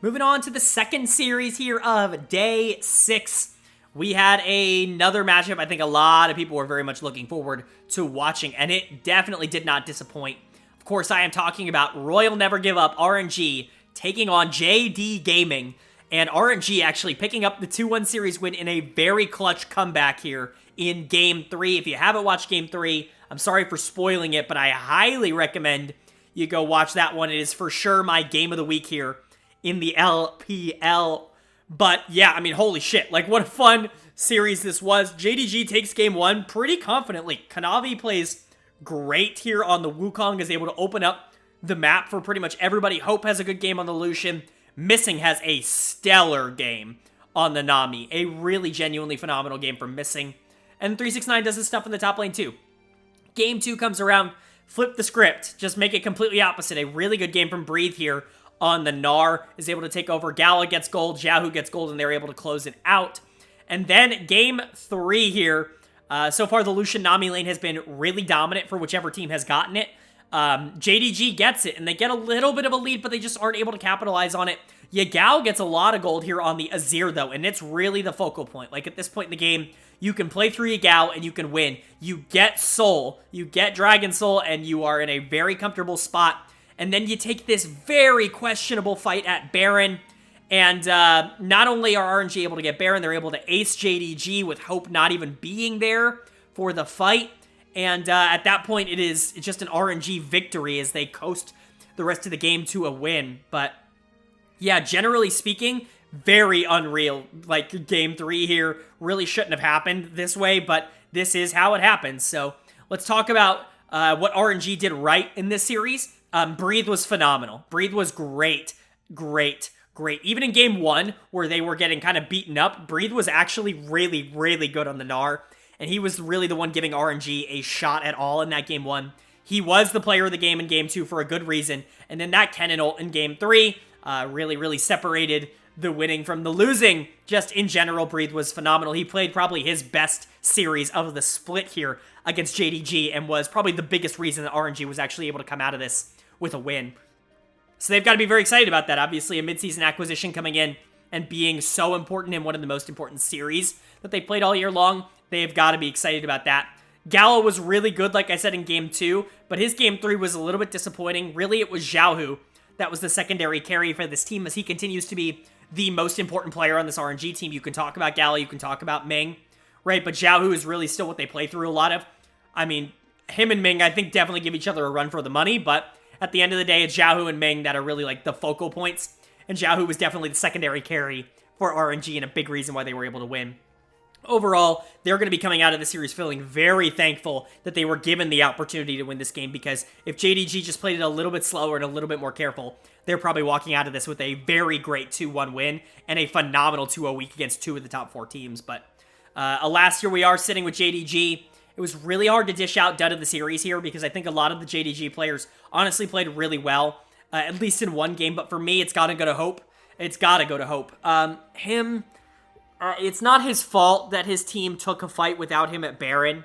Moving on to the second series here of day 6. We had another matchup I think a lot of people were very much looking forward to watching, and it definitely did not disappoint. Of course, I am talking about Royal Never Give Up RNG taking on LGD Gaming, and RNG actually picking up the 2-1 series win in a very clutch comeback here in Game 3. If you haven't watched Game 3, I'm sorry for spoiling it, but I highly recommend you go watch that one. It is for sure my game of the week here in the LPL. But yeah, I mean, holy shit. Like, what a fun series this was. JDG takes game 1 pretty confidently. Kanavi plays great here on the Wukong, is able to open up the map for pretty much everybody. Hope has a good game on the Lucian. Missing has a stellar game on the Nami. A really genuinely phenomenal game from Missing. And 369 does his stuff in the top lane too. Game 2 comes around, flip the script, just make it completely opposite. A really good game from Breathe here on the Gnar, is able to take over. Gala gets gold, Xiaohu gets gold, and they're able to close it out. And then game 3 here. So far, the Lucian Nami lane has been really dominant for whichever team has gotten it. JDG gets it, and they get a little bit of a lead, but they just aren't able to capitalize on it. Yagao gets a lot of gold here on the Azir, though, and it's really the focal point. Like, at this point in the game, you can play through Yagao, and you can win. You get Soul, you get Dragon Soul, and you are in a very comfortable spot. And then you take this very questionable fight at Baron, and not only are RNG able to get Baron, they're able to ace JDG with Hope not even being there for the fight. And at that point, it's just an RNG victory as they coast the rest of the game to a win. But yeah, generally speaking, very unreal. Like, game 3 here really shouldn't have happened this way, but this is how it happens. So let's talk about what RNG did right in this series. Breathe was phenomenal. Breathe was great. Even in game 1, where they were getting kind of beaten up, Breathe was actually really, really good on the Gnar. And he was really the one giving RNG a shot at all in that game 1. He was the player of the game in game 2 for a good reason. And then that Kennen ult in game 3 really separated the winning from the losing. Just in general, Breathe was phenomenal. He played probably his best series of the split here against JDG and was probably the biggest reason that RNG was actually able to come out of this with a win. So they've got to be very excited about that. Obviously, a midseason acquisition coming in and being so important in one of the most important series that they played all year long. They've got to be excited about that. Gallo was really good, like I said, in game 2, but his game 3 was a little bit disappointing. Really, it was Xiaohu that was the secondary carry for this team, as he continues to be the most important player on this RNG team. You can talk about Gallo, you can talk about Ming, right? But Xiaohu is really still what they play through a lot of. I mean, him and Ming, I think, definitely give each other a run for the money, but at the end of the day, it's Xiaohu and Ming that are really like the focal points, and Xiaohu was definitely the secondary carry for RNG and a big reason why they were able to win. Overall, they're going to be coming out of the series feeling very thankful that they were given the opportunity to win this game, because if JDG just played it a little bit slower and a little bit more careful, they're probably walking out of this with a very great 2-1 win and a phenomenal 2-0 week against 2 of the top 4 teams. But alas, here we are sitting with JDG. It was really hard to dish out dud of the series here, because I think a lot of the JDG players honestly played really well, at least in one game. But for me, it's got to go to Hope. It's got to go to Hope. It's not his fault that his team took a fight without him at Baron,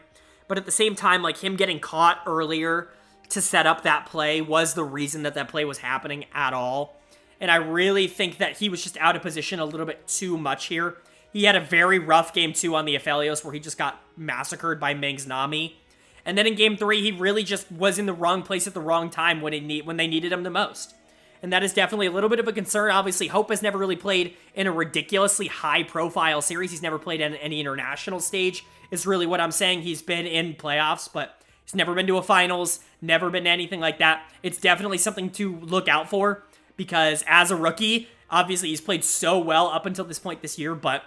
but at the same time, like, him getting caught earlier to set up that play was the reason that that play was happening at all. And I really think that he was just out of position a little bit too much here. He had a very rough game 2 on the Aphelios where he just got massacred by Ming's Nami. And then in game 3, he really just was in the wrong place at the wrong time when they needed him the most. And that is definitely a little bit of a concern. Obviously, Hope has never really played in a ridiculously high-profile series. He's never played in any international stage, is really what I'm saying. He's been in playoffs, but he's never been to a finals, never been to anything like that. It's definitely something to look out for, because as a rookie, obviously he's played so well up until this point this year, but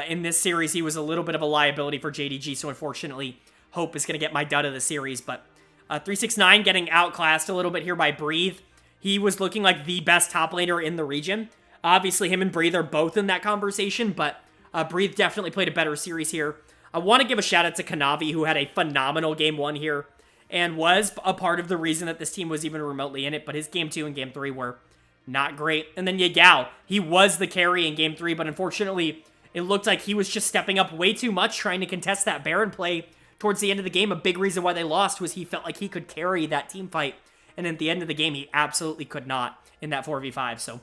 in this series, he was a little bit of a liability for JDG, so unfortunately, Hope is going to get my dud of the series. But 369 getting outclassed a little bit here by Breathe. He was looking like the best top laner in the region. Obviously, him and Breathe are both in that conversation, but Breathe definitely played a better series here. I want to give a shout out to Kanavi, who had a phenomenal game 1 here, and was a part of the reason that this team was even remotely in it, but his game 2 and game 3 were not great. And then Yagao, he was the carry in game 3, but unfortunately, it looked like he was just stepping up way too much, trying to contest that Baron play towards the end of the game. A big reason why they lost was he felt like he could carry that team fight. And at the end of the game, he absolutely could not in that 4v5. So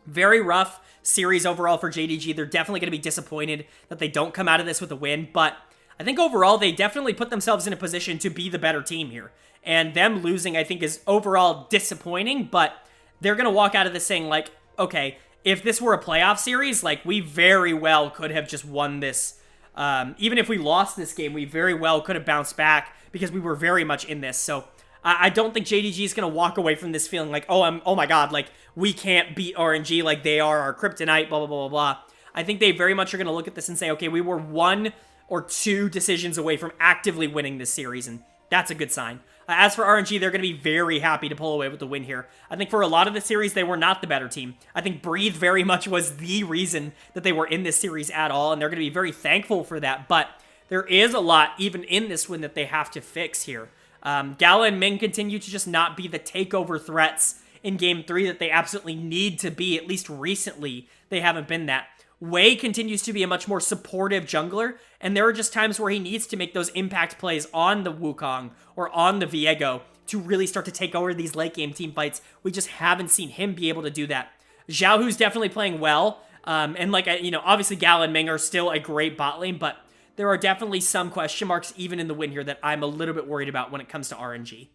very rough series overall for JDG. They're definitely going to be disappointed that they don't come out of this with a win. But I think overall, they definitely put themselves in a position to be the better team here. And them losing, I think, is overall disappointing. But they're going to walk out of this saying, like, okay, if this were a playoff series, like, we very well could have just won this. Even if we lost this game, we very well could have bounced back because we were very much in this. So I don't think JDG is going to walk away from this feeling like, oh my god, like, we can't beat RNG, like, they are our kryptonite, blah, blah, blah, blah, blah. I think they very much are going to look at this and say, okay, we were 1 or 2 decisions away from actively winning this series, and that's a good sign. As for RNG, they're going to be very happy to pull away with the win here. I think for a lot of the series, they were not the better team. I think Breathe very much was the reason that they were in this series at all, and they're going to be very thankful for that. But there is a lot, even in this win, that they have to fix here. Gala and Ming continue to just not be the takeover threats in Game 3 that they absolutely need to be. At least recently, they haven't been that. Wei continues to be a much more supportive jungler, and there are just times where he needs to make those impact plays on the Wukong or on the Viego to really start to take over these late game team fights. We just haven't seen him be able to do that. Xiaohu's definitely playing well, and obviously Gala and Ming are still a great bot lane, but there are definitely some question marks even in the win here that I'm a little bit worried about when it comes to RNG.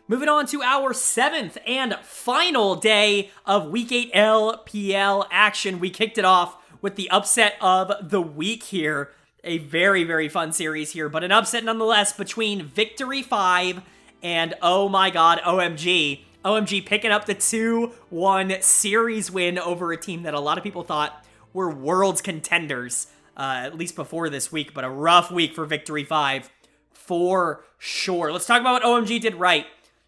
Moving on to our 7th and final day of Week 8 LPL action. We kicked it off with the upset of the week here. A very, very fun series here, but an upset nonetheless between Victory 5 and, oh my god, OMG. OMG picking up the 2-1 series win over a team that a lot of people thought were Worlds contenders, at least before this week, but a rough week for Victory 5 for sure. Let's talk about what OMG did right.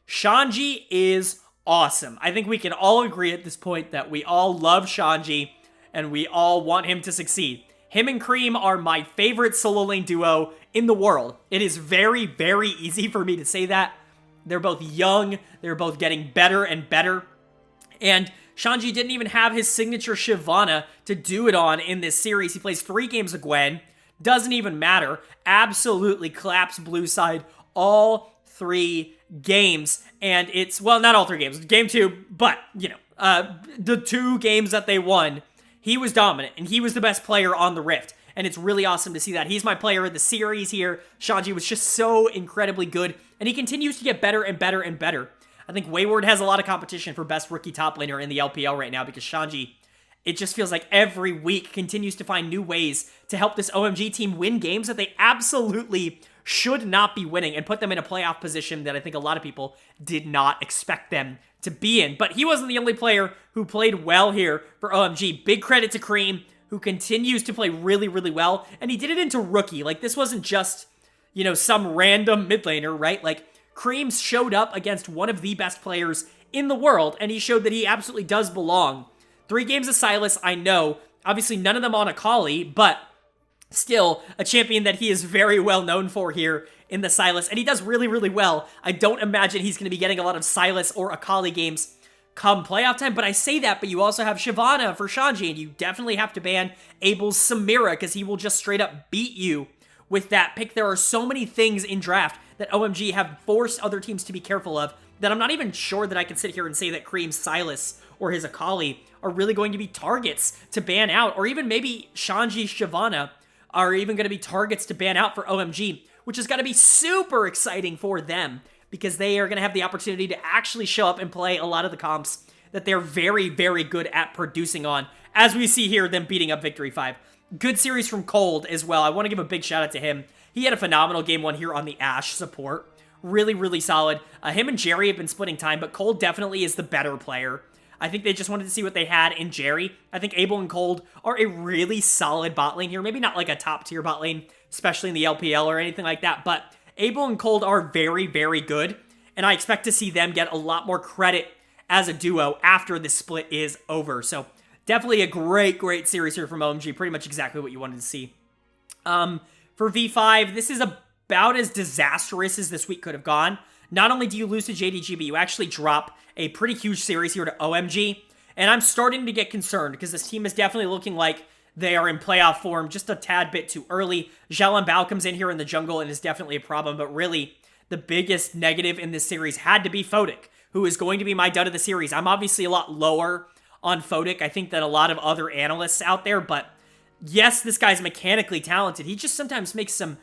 Shanji is awesome. I think we can all agree at this point that we all love Shanji and we all want him to succeed. Him and Cream are my favorite solo lane duo in the world. It is very, very easy for me to say that. They're both young. They're both getting better and better. And Shanji didn't even have his signature Shyvana to do it on in this series. He plays 3 games of Gwen. Doesn't even matter. Absolutely claps blue side all 3 games, and it's, well, not all 3 games, game 2, but, the 2 games that they won, he was dominant, and he was the best player on the Rift, and it's really awesome to see that. He's my player of the series here. Shanji was just so incredibly good, and he continues to get better and better and better. I think Wayward has a lot of competition for best rookie top laner in the LPL right now, because Shanji, it just feels like every week continues to find new ways to help this OMG team win games that they absolutely should not be winning and put them in a playoff position that I think a lot of people did not expect them to be in. But he wasn't the only player who played well here for OMG. Big credit to Cream, who continues to play really, really well. And he did it into rookie. Like, this wasn't just, some random mid laner, right? Like, Cream showed up against one of the best players in the world, and he showed that he absolutely does belong. 3 games of Sylas, I know. Obviously, none of them on Akali, but still a champion that he is very well known for here in the Sylas, and he does really, really well. I don't imagine he's going to be getting a lot of Sylas or Akali games come playoff time, but I say that, but you also have Shyvana for Shanji, and you definitely have to ban Abel's Samira, because he will just straight up beat you with that pick. There are so many things in draft that OMG have forced other teams to be careful of that I'm not even sure that I can sit here and say that Cream's Sylas or his Akali are really going to be targets to ban out, or even maybe Shanji's Shyvana are even going to be targets to ban out for OMG, which is going to be super exciting for them, because they are going to have the opportunity to actually show up and play a lot of the comps that they're very, very good at producing on, as we see here, them beating up Victory 5. Good series from Cold as well. I want to give a big shout out to him. He had a phenomenal game 1 here on the Ashe support. Really, really solid. Him and Jerry have been splitting time, but Cold definitely is the better player. I think they just wanted to see what they had in Jerry. I think Abel and Cold are a really solid bot lane here. Maybe not like a top tier bot lane, especially in the LPL or anything like that, but Abel and Cold are very, very good, and I expect to see them get a lot more credit as a duo after the split is over. So definitely a great, great series here from OMG. Pretty much exactly what you wanted to see. For V5, this is about as disastrous as this week could have gone. Not only do you lose to JDG, but you actually drop a pretty huge series here to OMG. And I'm starting to get concerned because this team is definitely looking like they are in playoff form just a tad bit too early. Zhao Bao comes in here in the jungle and is definitely a problem. But really, the biggest negative in this series had to be Photic, who is going to be my dud of the series. I'm obviously a lot lower on Photic, I think, than a lot of other analysts out there. But yes, this guy's mechanically talented. He just sometimes makes some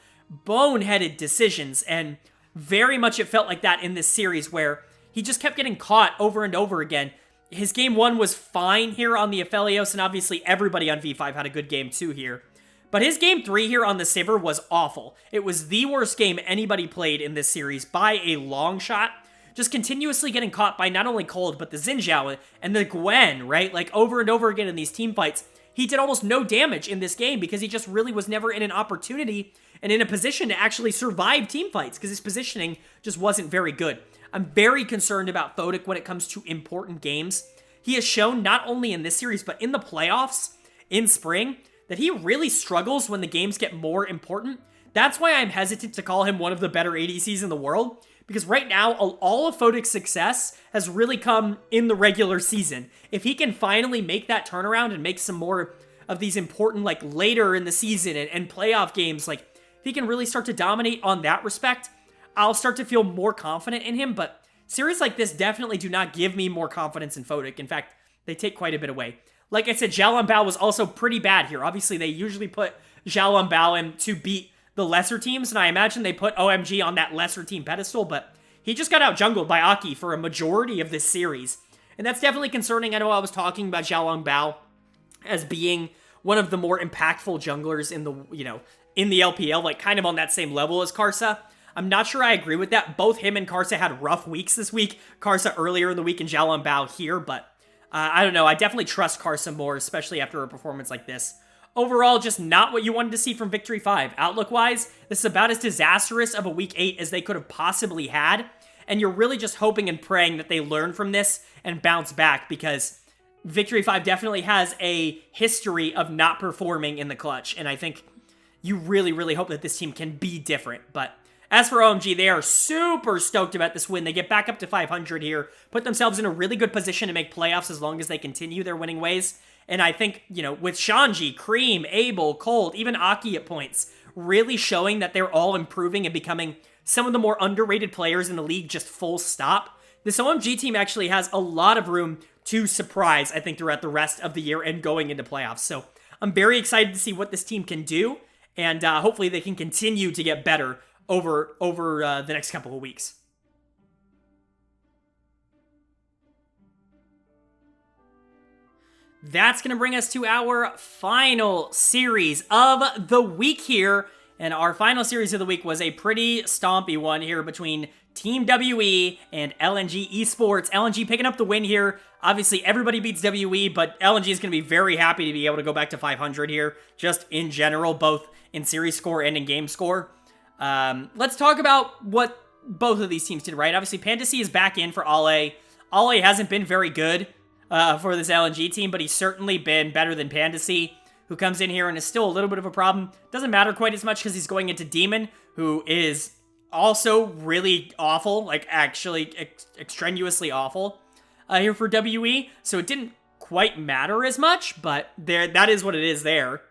boneheaded decisions, and very much it felt like that in this series where he just kept getting caught over and over again. His game 1 was fine here on the Aphelios, and obviously everybody on V5 had a good game 2 here. But his game 3 here on the Sivir was awful. It was the worst game anybody played in this series by a long shot. just continuously getting caught by not only Cold, but the Xin Zhao and the Gwen, right? Like, over and over again in these team fights, he did almost no damage in this game because he just really was never in an opportunity and in a position to actually survive team fights because his positioning just wasn't very good. I'm very concerned about Photic when it comes to important games. He has shown not only in this series, but in the playoffs in spring, that he really struggles when the games get more important. That's why I'm hesitant to call him one of the better ADCs in the world, because right now, all of Photic's success has really come in the regular season. If he can finally make that turnaround and make some more of these important, like, later in the season and playoff games, like, if he can really start to dominate on that respect, I'll start to feel more confident in him, but series like this definitely do not give me more confidence in Photic. In fact, they take quite a bit away. Like I said, Zhao Bao was also pretty bad here. Obviously, they usually put Zhao Bao in to beat the lesser teams, and I imagine they put OMG on that lesser team pedestal, but he just got out-jungled by Aki for a majority of this series. And that's definitely concerning. I know I was talking about Zhao Bao as being one of the more impactful junglers in the, in the LPL, like kind of on that same level as Karsa. I'm not sure I agree with that. Both him and Karsa had rough weeks this week. Karsa earlier in the week and Zhao Bao here, but I don't know. I definitely trust Karsa more, especially after a performance like this. Overall, just not what you wanted to see from Victory 5. Outlook-wise, this is about as disastrous of a Week 8 as they could have possibly had, and you're really just hoping and praying that they learn from this and bounce back, because Victory 5 definitely has a history of not performing in the clutch, and I think you really, really hope that this team can be different. But as for OMG, they are super stoked about this win. They get back up to 500 here, put themselves in a really good position to make playoffs as long as they continue their winning ways. And I think, with Shanji, Cream, Abel, Cold, even Aki at points, really showing that they're all improving and becoming some of the more underrated players in the league, just full stop. This OMG team actually has a lot of room to surprise, I think, throughout the rest of the year and going into playoffs. So I'm very excited to see what this team can do, and hopefully they can continue to get better over the next couple of weeks. That's going to bring us to our final series of the week here. And our final series of the week was a pretty stompy one here between Team WE and LNG Esports. LNG picking up the win here. Obviously, everybody beats WE, but LNG is going to be very happy to be able to go back to 500 here, just in general, both in series score and in game score. Let's talk about what both of these teams did, right? Obviously, Pandasy is back in for Ale. Ale hasn't been very good for this LNG team, but he's certainly been better than Pandasy, who comes in here and is still a little bit of a problem. Doesn't matter quite as much because he's going into Demon, who is also really awful, like actually extraneously awful here for WE. So it didn't quite matter as much, but that is what it is there.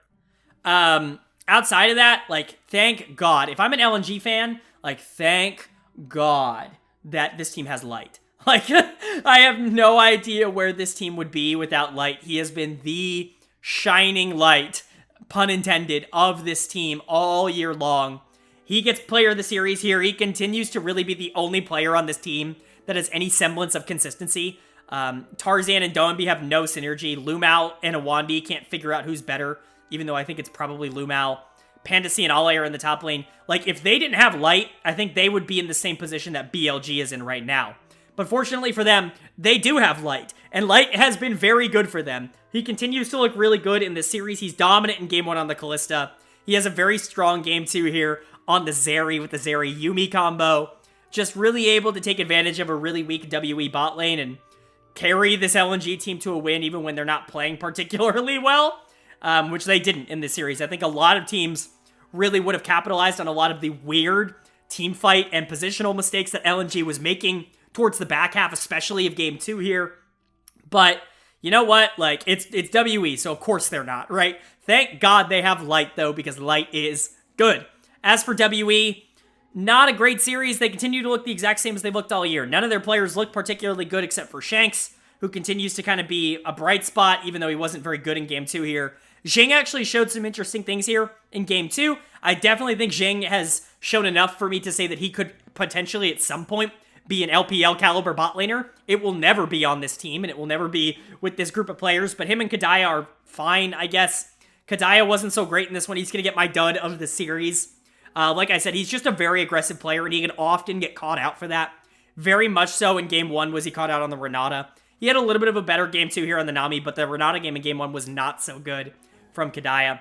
Outside of that, like, thank God. If I'm an LNG fan, like, thank God that this team has Light. Like, I have no idea where this team would be without Light. He has been the shining light, pun intended, of this team all year long. He gets player of the series here. He continues to really be the only player on this team that has any semblance of consistency. Tarzan and Doenby have no synergy. Lumao and Awandi can't figure out who's better, even though I think it's probably Lumao. Pandasy and Ale are in the top lane. Like, if they didn't have Light, I think they would be in the same position that BLG is in right now. But fortunately for them, they do have Light, and Light has been very good for them. He continues to look really good in this series. He's dominant in Game 1 on the Kalista. He has a very strong Game 2 here on the Zeri with the Zeri-Yumi combo. Just really able to take advantage of a really weak WE bot lane and carry this LNG team to a win even when they're not playing particularly well, which they didn't in this series. I think a lot of teams really would have capitalized on a lot of the weird team fight and positional mistakes that LNG was making towards the back half, especially of Game 2 here. But you know what? Like, it's WE, so of course they're not, right? Thank God they have Light, though, because Light is good. As for WE, not a great series. They continue to look the exact same as they've looked all year. None of their players look particularly good except for Shanks, who continues to kind of be a bright spot, even though he wasn't very good in Game 2 here. Jing actually showed some interesting things here in Game 2. I definitely think Jing has shown enough for me to say that he could potentially at some point be an LPL caliber bot laner. It will never be on this team, and it will never be with this group of players, but him and Kadaya are fine, I guess. Kadaya wasn't so great in this one. He's going to get my dud of the series. Like I said, he's just a very aggressive player, and he can often get caught out for that. Very much so in game 1 was he caught out on the Renata. He had a little bit of a better game 2 here on the Nami, but the Renata game in game 1 was not so good from Kadaya.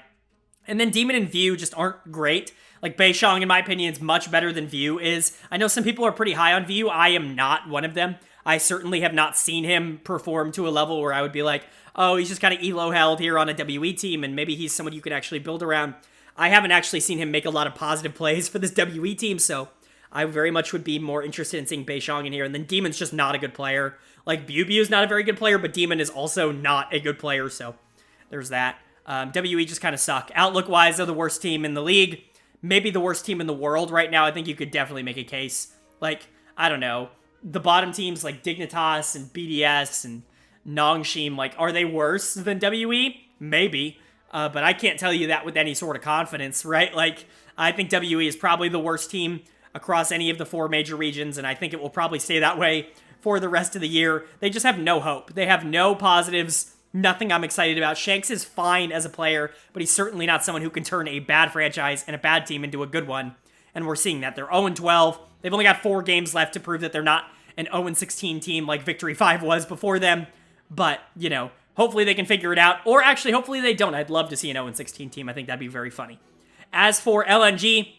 And then Demon and View just aren't great. Like, Beishang, in my opinion, is much better than View is. I know some people are pretty high on View. I am not one of them. I certainly have not seen him perform to a level where I would be like, oh, he's just kind of elo held here on a WE team, and maybe he's someone you could actually build around. I haven't actually seen him make a lot of positive plays for this WE team, so I very much would be more interested in seeing Beishang in here. And then Demon's just not a good player. Like, Bubu's not a very good player, but Demon is also not a good player, so there's that. WE just kind of suck. Outlook-wise, they're the worst team in the league. Maybe the worst team in the world right now. I think you could definitely make a case. Like, I don't know. The bottom teams like Dignitas and BDS and Nongshim, like, are they worse than WE? Maybe. But I can't tell you that with any sort of confidence, right? Like, I think WE is probably the worst team across any of the 4 major regions, and I think it will probably stay that way for the rest of the year. They just have no hope. They have no positives. Nothing I'm excited about. Shanks is fine as a player, but he's certainly not someone who can turn a bad franchise and a bad team into a good one. And we're seeing that. They're 0-12. They've only got 4 games left to prove that they're not an 0-16 team like Victory 5 was before them. But, you know, hopefully they can figure it out. Or actually, hopefully they don't. I'd love to see an 0-16 team. I think that'd be very funny. As for LNG,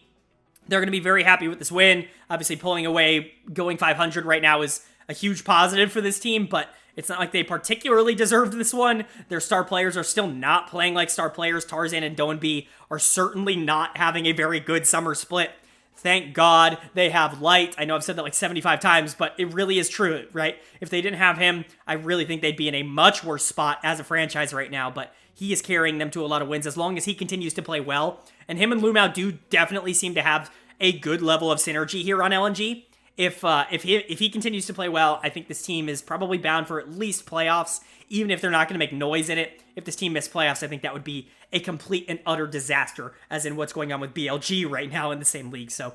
they're going to be very happy with this win. Obviously, pulling away, going 500 right now is a huge positive for this team, but it's not like they particularly deserved this one. Their star players are still not playing like star players. Tarzan and Doanby are certainly not having a very good summer split. Thank God they have Light. I know I've said that like 75 times, but it really is true, right? If they didn't have him, I really think they'd be in a much worse spot as a franchise right now, but he is carrying them to a lot of wins as long as he continues to play well. And him and Lumao do definitely seem to have a good level of synergy here on LNG. If he continues to play well, I think this team is probably bound for at least playoffs, even if they're not going to make noise in it. If this team missed playoffs, I think that would be a complete and utter disaster, as in what's going on with BLG right now in the same league. So,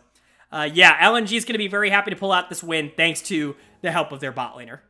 yeah, LNG is going to be very happy to pull out this win thanks to the help of their bot laner.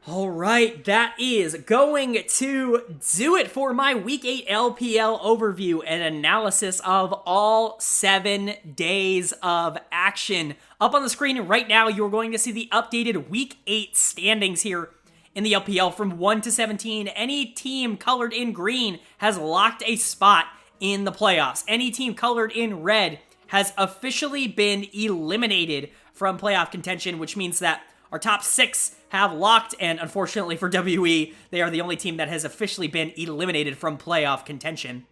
All right, that is going to do it for my Week 8 LPL overview and analysis of all 7 days of action. Up on the screen right now, you're going to see the updated Week 8 standings here in the LPL from 1 to 17. Any team colored in green has locked a spot in the playoffs. Any team colored in red has officially been eliminated from playoff contention, which means that our top 6 have locked, and unfortunately for WE, they are the only team that has officially been eliminated from playoff contention.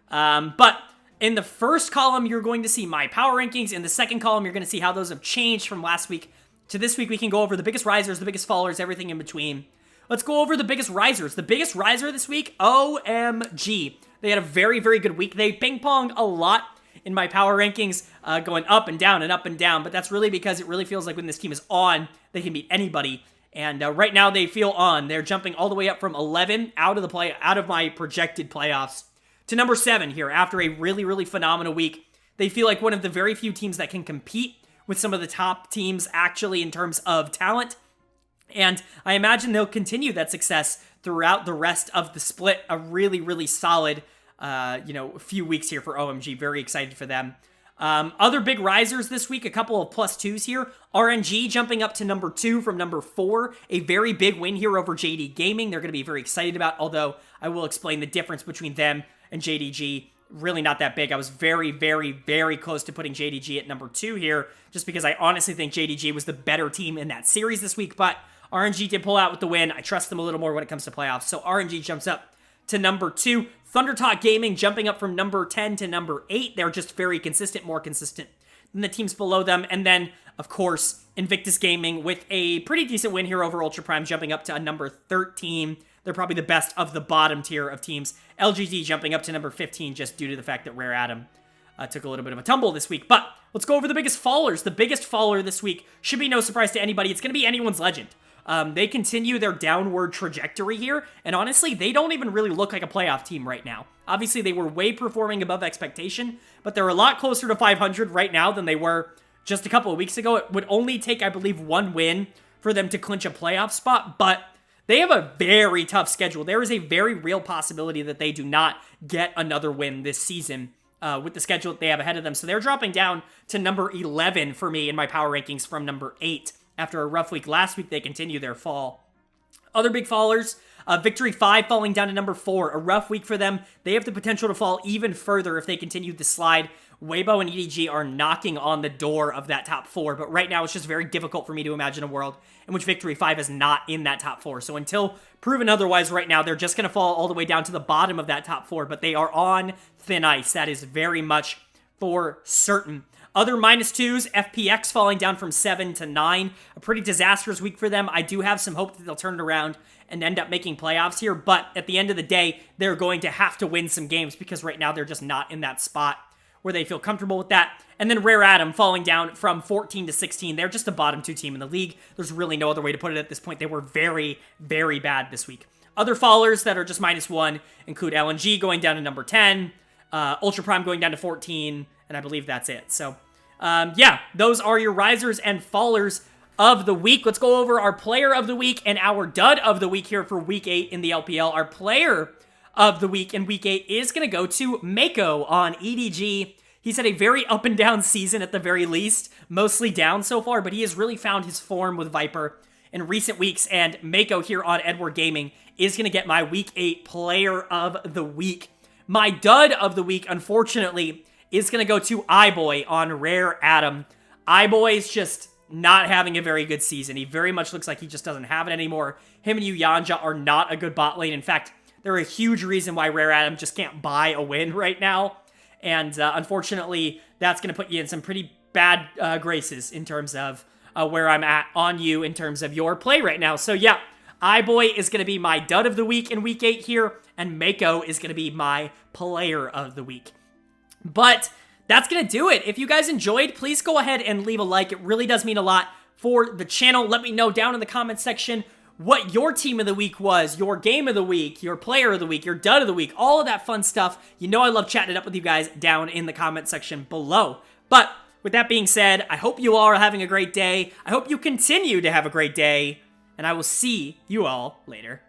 But in the first column, you're going to see my power rankings. In the second column, you're going to see how those have changed from last week to this week. We can go over the biggest risers, the biggest fallers, everything in between. Let's go over the biggest risers. The biggest riser this week, OMG. They had a very, very good week. They ping-ponged a lot in my power rankings, going up and down and up and down, but that's really because it really feels like when this team is on, they can beat anybody. And right now they feel on. They're jumping all the way up from 11 out of my projected playoffs to number 7 here after a really, really phenomenal week. They feel like one of the very few teams that can compete with some of the top teams actually in terms of talent. And I imagine they'll continue that success throughout the rest of the split. A really, really solid, few weeks here for OMG. Very excited for them. Other big risers this week, a couple of +2s here. RNG jumping up to number 2 from number 4. A very big win here over JD Gaming. They're going to be very excited about, although I will explain the difference between them and JDG. Really not that big. I was very, very, very close to putting JDG at number 2 here, just because I honestly think JDG was the better team in that series this week, but RNG did pull out with the win. I trust them a little more when it comes to playoffs, so RNG jumps up to number 2. ThunderTalk Gaming jumping up from number 10 to number 8. They're just very consistent, more consistent than the teams below them. And then, of course, Invictus Gaming with a pretty decent win here over Ultra Prime, jumping up to a number 13. They're probably the best of the bottom tier of teams. LGD jumping up to number 15 just due to the fact that Rare Atom took a little bit of a tumble this week. But let's go over the biggest fallers. The biggest faller this week should be no surprise to anybody. It's going to be Anyone's Legend. They continue their downward trajectory here, and honestly, they don't even really look like a playoff team right now. Obviously, they were way performing above expectation, but they're a lot closer to 500 right now than they were just a couple of weeks ago. It would only take, I believe, 1 win for them to clinch a playoff spot, but they have a very tough schedule. There is a very real possibility that they do not get another win this season with the schedule that they have ahead of them. So they're dropping down to number 11 for me in my power rankings from number 8. After a rough week last week, they continue their fall. Other big fallers, Victory 5 falling down to number 4. A rough week for them. They have the potential to fall even further if they continue to slide. Weibo and EDG are knocking on the door of that top 4, but right now it's just very difficult for me to imagine a world in which Victory 5 is not in that top 4. So until proven otherwise right now, they're just going to fall all the way down to the bottom of that top 4, but they are on thin ice. That is very much for certain. Other -2s, FPX falling down from 7 to 9. A pretty disastrous week for them. I do have some hope that they'll turn it around and end up making playoffs here, but at the end of the day, they're going to have to win some games because right now they're just not in that spot where they feel comfortable with that. And then Rare Atom falling down from 14 to 16. They're just a bottom 2 team in the league. There's really no other way to put it at this point. They were very, very bad this week. Other fallers that are just -1 include LNG going down to number 10, Ultra Prime going down to 14, and I believe that's it. So, yeah, those are your risers and fallers of the week. Let's go over our player of the week and our dud of the week here for week 8 in the LPL. Our player of the week in week 8 is going to go to Mako on EDG. He's had a very up and down season at the very least, mostly down so far, but he has really found his form with Viper in recent weeks, and Mako here on LGD Gaming is going to get my week 8 player of the week. My dud of the week, unfortunately, is going to go to iBoy on Rare Atom. iBoy's just not having a very good season. He very much looks like he just doesn't have it anymore. Him and Yanja are not a good bot lane. In fact, they're a huge reason why Rare Atom just can't buy a win right now. And unfortunately, that's going to put you in some pretty bad graces in terms of where I'm at on you in terms of your play right now. So yeah, iBoy is going to be my dud of the week in week 8 here, and Mako is going to be my player of the week. But that's going to do it. If you guys enjoyed, please go ahead and leave a like. It really does mean a lot for the channel. Let me know down in the comment section what your team of the week was, your game of the week, your player of the week, your dud of the week, all of that fun stuff. You know I love chatting it up with you guys down in the comment section below. But with that being said, I hope you all are having a great day. I hope you continue to have a great day, and I will see you all later.